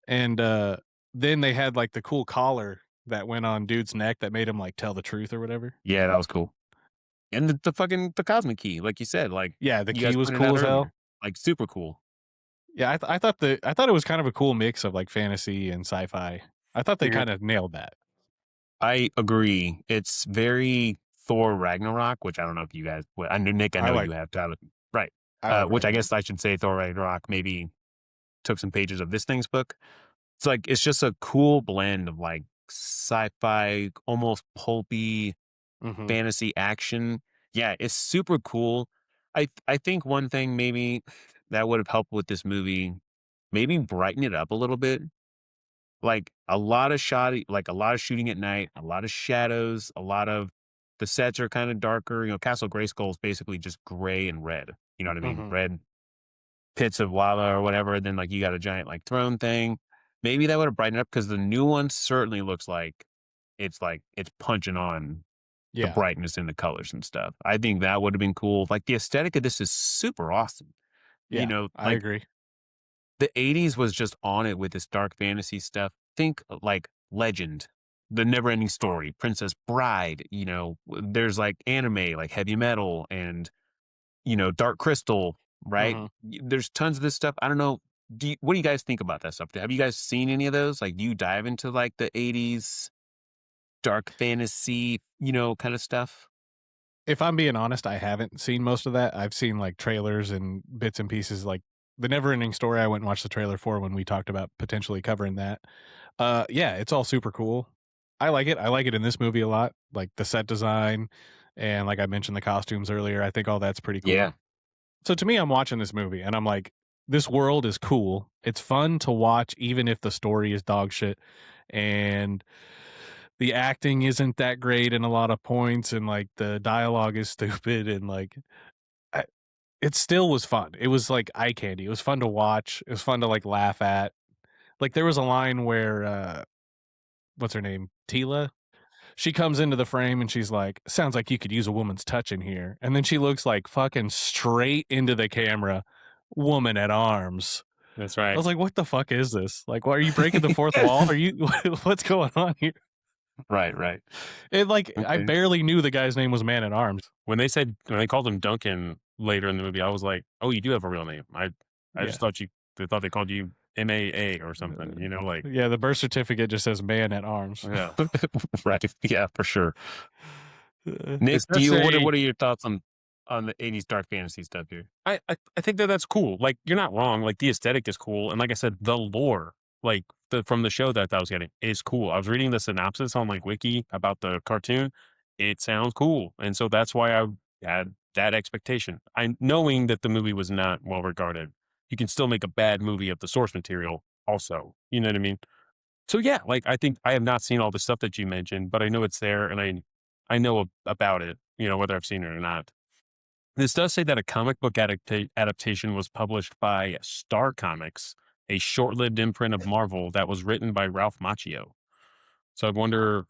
And then they had like the cool collar that went on dude's neck that made him like tell the truth or whatever. Yeah, that was cool. And the cosmic key, like you said, like Yeah, the you key guys was pointed cool out as earlier, hell. like super cool. Yeah, I thought it was kind of a cool mix of like fantasy and sci-fi. I thought they Weird. kind of nailed that. I agree. It's very Thor Ragnarok, which I don't know if you guys. I know Nick. I I know like you have Tyler. Right. I like Which I Ragnarok. guess I should say Thor Ragnarok maybe took some pages of this thing's book. It's like it's just a cool blend of like sci-fi, almost pulpy Mhm. fantasy action. Yeah, it's super cool. I think one thing maybe that would have helped with this movie, maybe brighten it up a little bit. Like a lot of like a lot of shooting at night, a lot of shadows, a lot of the sets are kind of darker. You know, Castle Grayskull is basically just gray and red. You know what I mean? Mhm. Red pits of lava or whatever. Then like you got a giant like throne thing. Maybe that would have brightened up because the new one certainly looks like it's punching on the Yeah. brightness and the colors and stuff. I think that would have been cool. Like the aesthetic of this is super awesome. You Yeah. know, I like agree. the 80s was just on it with this dark fantasy stuff. Think like Legend, the never ending story, Princess Bride, you know, there's like anime, like heavy metal and, you know, Dark Crystal, right? Mhm. There's tons of this stuff. I don't know. What do you guys think about that stuff? Have you guys seen any of those? Like, do you dive into like the 80s dark fantasy, you know, kind of stuff? If I'm being honest, I haven't seen most of that. I've seen like trailers and bits and pieces like the Neverending Story. I went and watched the trailer for when we talked about potentially covering that. Yeah, it's all super cool. I like it. I like it in this movie a lot. Like the set design and like I mentioned the costumes earlier. I think all that's pretty Yeah. cool. So to me, I'm watching this movie and I'm like, this world is cool. It's fun to watch, even if the story is dog shit. And the acting isn't that great in a lot of points, and like the dialogue is stupid, and like I, it still was fun. It was like eye candy. It was fun to watch. It was fun to like laugh at. Like there was a line where what's her name? Tila. She comes into the frame and she's like, "Sounds like you could use a woman's touch in here." And then she looks like fucking straight into the camera, woman at arms. That's I right. was like, "What the fuck is this? Like, why are you breaking the fourth wall? Are you what's going on here?" Right, right. It like I Okay. barely knew the guy's name was Man at Arms. When they called him Duncan later in the movie, I was like, "Oh, you do have a real name." I Yeah. just thought they thought they called you MAA or something. You know, like Yeah, the birth certificate just says Man at Arms. yeah. Right. Yeah, for sure. It Nick, does say what are your thoughts on the 80s dark fantasy stuff here? I think that that's cool. Like you're not wrong. Like the aesthetic is cool, and like I said, the lore, like from the show that I was getting, is cool. I was reading the synopsis on like Wiki about the cartoon. It sounds cool, and so that's why I had that expectation. I knowing that the movie was not well regarded. You can still make a bad movie of the source material. Also, you know what I mean. So yeah, like I think I have not seen all the stuff that you mentioned, but I know it's there, and I know about it. You know whether I've seen it or not. This does say that a comic book adaptation was published by Star Comics, a short-lived imprint of Marvel that was written by Ralph Macchio. So I wonder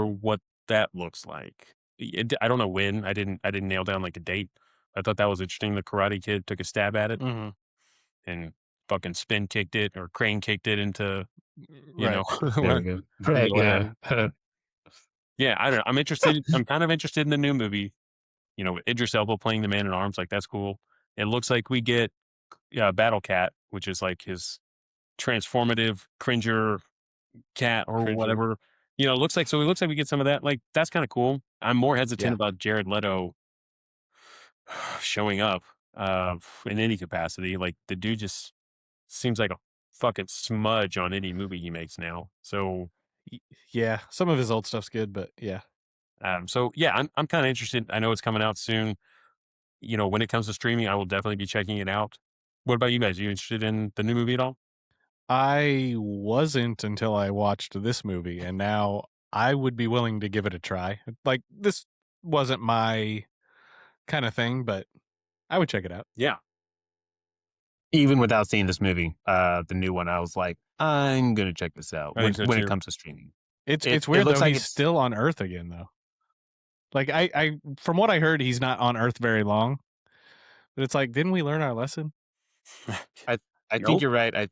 what that looks like. I don't know when. I didn't nail down like a date. I thought that was interesting. The Karate Kid took a stab at it Mhm. and fucking spin kicked it or crane kicked it into you Right. know There we go. Right, whatever. yeah. Yeah, I don't know. I'm interested. I'm kind of interested in the new movie. You know, with Idris Elba playing the Man at Arms, like that's cool. It looks like we get Battle Cat, which is like his transformative cringer cat or Cringer. whatever. You know, it looks like we get some of that. Like that's kind of cool. I'm more hesitant Yeah. about Jared Leto showing up in any capacity. Like the dude just seems like a fucking smudge on any movie he makes now. So Y yeah, some of his old stuff's good, but yeah. so yeah, I'm kind of interested. I know it's coming out soon. You know, when it comes to streaming, I will definitely be checking it out. What about you guys? Are you interested in the new movie at all? I wasn't until I watched this movie, and now I would be willing to give it a try. Like, this wasn't my kinda thing, but I would check it out. Yeah, Even without seeing this movie, the new one, I was like, "I'm gonna check this out," I think so when it too. comes to streaming. It's It weird looks though, like he's it's still on Earth again, though. Like, I from what I heard, he's not on Earth very long, but it's like, didn't we learn our lesson? I I think Nope. you're right. I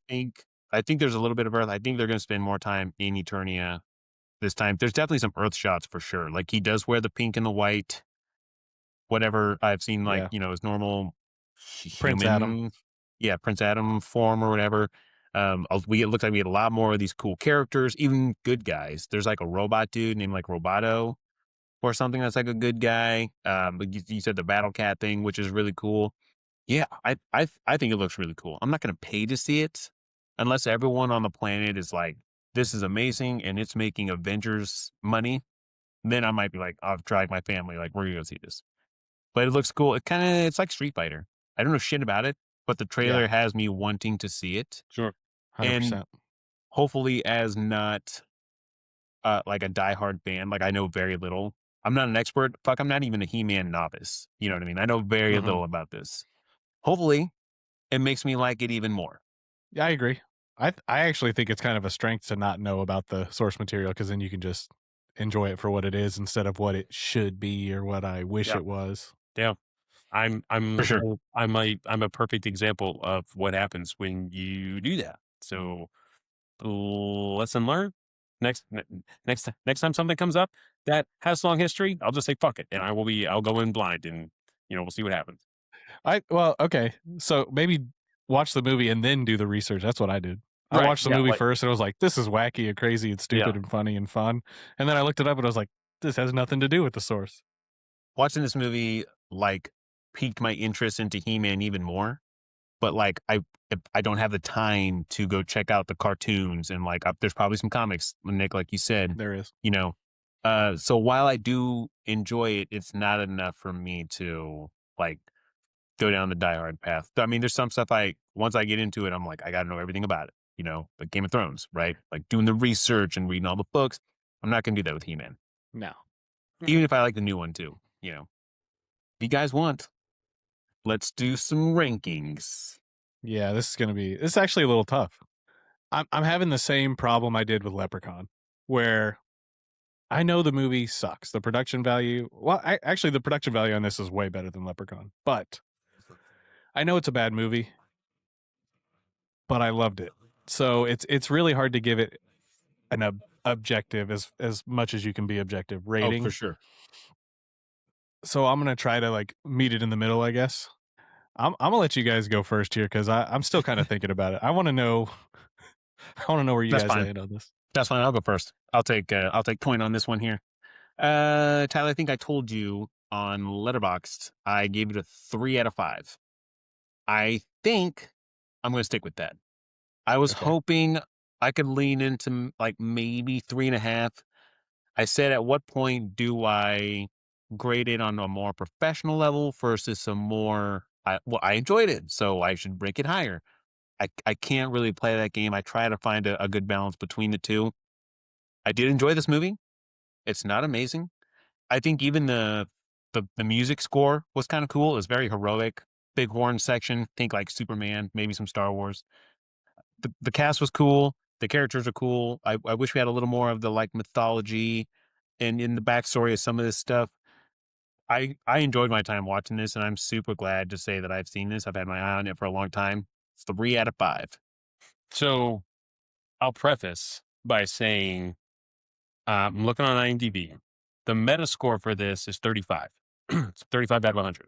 think there's a little bit of Earth. I think they're gonna spend more time in Eternia this time. There's definitely some Earth shots for sure. Like, he does wear the pink and the white, whatever I've seen, like, Yeah. you know, his normal Prince Adam. human yeah, Prince Adam form or whatever. It looks like we get a lot more of these cool characters, even good guys. There's, like, a robot dude named, like, Roboto. for something that's like a good guy. But you said the Battle Cat thing, which is really cool. Yeah, I think it looks really cool. I'm not going to pay to see it unless everyone on the planet is like, this is amazing and it's making Avengers money. Then I might be like, I'll drag my family, like, we're going to go see this. But it looks cool. It's like Street Fighter. I don't know shit about it, but the Yeah, trailer has me wanting to see it. Sure. And 100%. hopefully, as not like a diehard fan, like I know very little. I'm not an expert. Fuck, I'm not even a He-Man novice. You know what I mean? I know very Mhm. little about this. Hopefully, it makes me like it even more. Yeah, I agree. I actually think it's kind of a strength to not know about the source material because then you can just enjoy it for what it is instead of what it should be or what I wish Yeah. it was. Yeah. For sure. I'm a perfect example of what happens when you do that. So lesson learned. Next time something comes up that has long history, I'll just say fuck it, and I'll go in blind, and we'll see what happens. Okay. So maybe watch the movie and then do the research. That's what I did. I Right? watched the Yeah. movie Like first and I was like, this is wacky and crazy and yeah. stupid and funny and fun. And then I looked it up and I was like, this has nothing to do with the source. Watching this movie like piqued my interest into He-Man even more. But like I don't have the time to go check out the cartoons and like there's probably some comics, Nick, like you said, There is. you know. So while I do enjoy it, it's not enough for me to like go down the diehard path. I mean, there's some stuff once I get into it, I'm like, I gotta know everything about it, like Game of Thrones, right? Like doing the research and reading all the books. I'm not gonna do that with He-Man. No. Even if I like the new one too, If you guys want, let's do some rankings. Yeah, this is actually a little tough. I'm having the same problem I did with Leprechaun, where I know the movie sucks. The production value, well, actually, the production value on this is way better than Leprechaun, but I know it's a bad movie, but I loved it. So it's really hard to give it an objective as much as you can be objective Oh, for rating. sure. So I'm gonna try to like meet it in the middle, I guess. I'm gonna let you guys go first here because I'm still kind of thinking about it. I want to know. I want to know where you That's guys fine. land on this. That's fine. I'll go first. I'll take point on this one here. Tyler, I think I told you on Letterboxd, I gave it a 3 out of 5. I think I'm going to stick with that. I was Okay. hoping I could lean into like maybe 3.5. I said, at what point do I grade it on a more professional level versus some more? I enjoyed it, so I should rank it higher. I can't really play that game. I try to find a good balance between the two. I did enjoy this movie. It's not amazing. I think even the music score was kind of cool. It was very heroic. Big horn section. Think like Superman, maybe some Star Wars. The cast was cool. The characters are cool. I wish we had a little more of the like mythology and in the backstory of some of this stuff. I enjoyed my time watching this, and I'm super glad to say that I've seen this. I've had my eye on it for a long time. It's 3 out of 5. So I'll preface by saying I'm looking on IMDb. The Metascore for this is 35. It's 35 out of 100.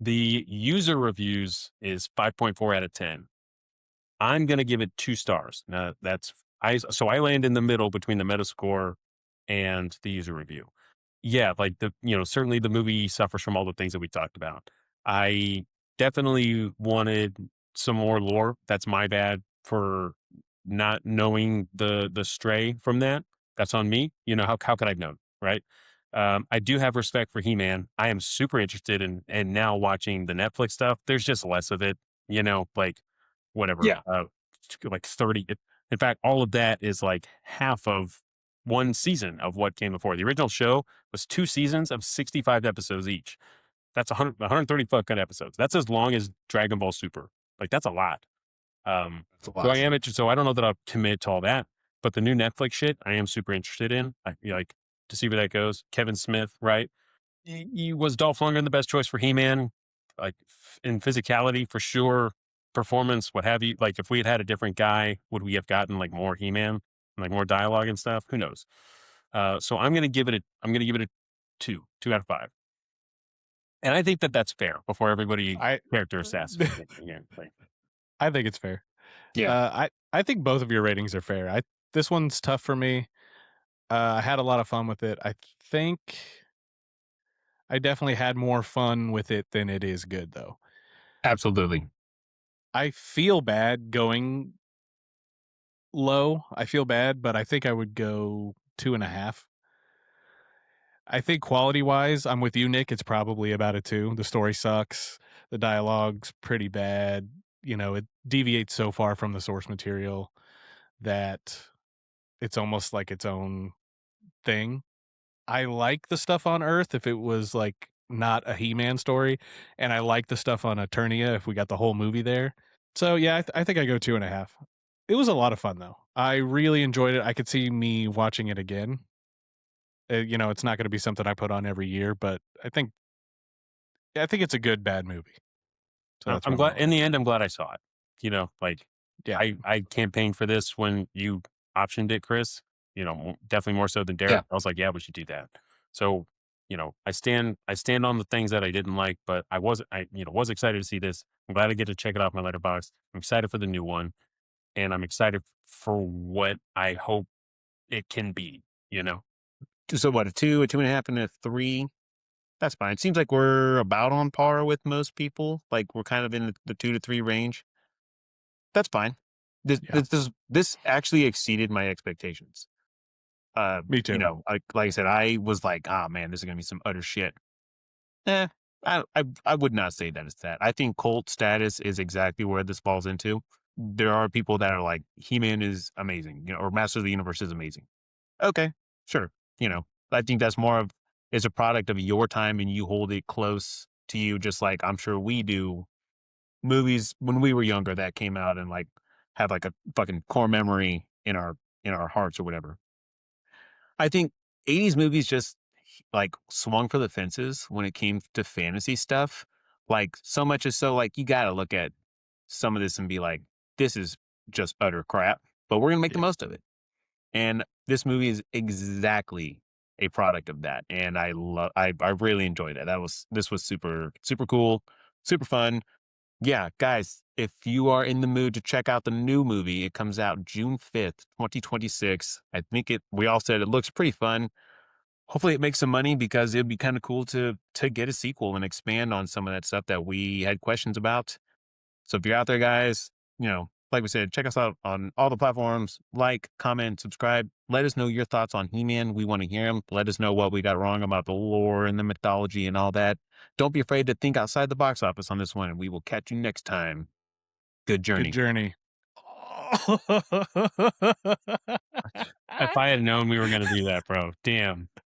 The user reviews is 5.4 out of 10. I'm going to give it 2 stars. Now so I land in the middle between the Metascore and the user review. Yeah, like certainly the movie suffers from all the things that we talked about. I definitely wanted some more lore. That's my bad for not knowing the stray from that. That's on me. How could I have known, right? I do have respect for He-Man. I am super interested in and now watching the Netflix stuff. There's just less of it, like whatever, Yeah. like 30. In fact, all of that is like half of one season of what came before. The original show was 2 seasons of 65 episodes each. That's 130 fucking episodes. That's as long as Dragon Ball Super. Like that's a lot. That's a So I lot. am interested. So I don't know that I'll commit to all that, but the new Netflix shit, I am super interested in. Like to see where that goes. Kevin Smith, right? Was Dolph Lundgren the best choice for He-Man? Like in physicality, for sure. Performance, what have you? Like if we had had a different guy, would we have gotten like more He-Man, like more dialogue and stuff? Who knows? So I'm gonna give it a 2 out of 5, and I think that that's fair before everybody I character assassins. Yeah, like, I think it's fair. Yeah. I think both of your ratings are fair. This one's tough for me. I had a lot of fun with it. I think I definitely had more fun with it than it is good, though. Absolutely. I feel bad going low. I feel bad, but I think I would go 2.5. I think quality wise, I'm with you, Nick. It's probably about a 2. The story sucks. The dialogue's pretty bad. You know, it deviates so far from the source material that it's almost like its own thing. I like the stuff on Earth if it was like not a He-Man story, and I like the stuff on Eternia if we got the whole movie there. So yeah, I think I go 2.5. It was a lot of fun though. I really enjoyed it. I could see me watching it again. You know, it's not going to be something I put on every year, but I think it's a good bad movie. So that's I'm where I'm glad. going with In it. the end, I'm glad I saw it. You know, like Yeah, I campaigned for this when you optioned it, Chris. You know, definitely more so than Yeah. Derek. I was like, yeah, we should do that. So, you know, I stand on the things that I didn't like, but was excited to see this. I'm glad I get to check it off my letterbox. I'm excited for the new one, and I'm excited for what I hope it can be. You know, So what, a 2, a 2.5, and a 3? That's fine. Seems like we're about on par with most people. Like we're kind of in the 2 to 3 range. That's fine. This yeah, this this, this actually exceeded my expectations. me You too. know, like I said, I was like, "Ah, man, this is gonna be some utter shit." Eh, I would not say that it's that. I think cult status is exactly where this falls into. There are people that are like, He-Man is amazing, or Master of the Universe is amazing. Okay, sure. You know, I think that's more of is a product of your time and you hold it close to you, just like I'm sure we do. Movies when we were younger that came out and like have like a fucking core memory in our hearts or whatever. I think 80s movies just like swung for the fences when it came to fantasy stuff. Like so much is so like you got to look at some of this and be like, this is just utter crap, but we're gonna make the Yeah, most of it. And this movie is exactly a product of that. And I really enjoyed it. This was super cool, super fun. Yeah, guys, if you are in the mood to check out the new movie, it comes out June 5th, 2026. I think we all said it looks pretty fun. Hopefully it makes some money because it'd be kind of cool to get a sequel and expand on some of that stuff that we had questions about. So if you're out there, guys, like we said, check us out on all the platforms. Like, comment, subscribe. Let us know your thoughts on He-Man. We want to hear them. Let us know what we got wrong about the lore and the mythology and all that. Don't be afraid to think outside the box office on this one, and we will catch you next time. Good good journey. journey. if I had known we were gonna do that, bro, damn.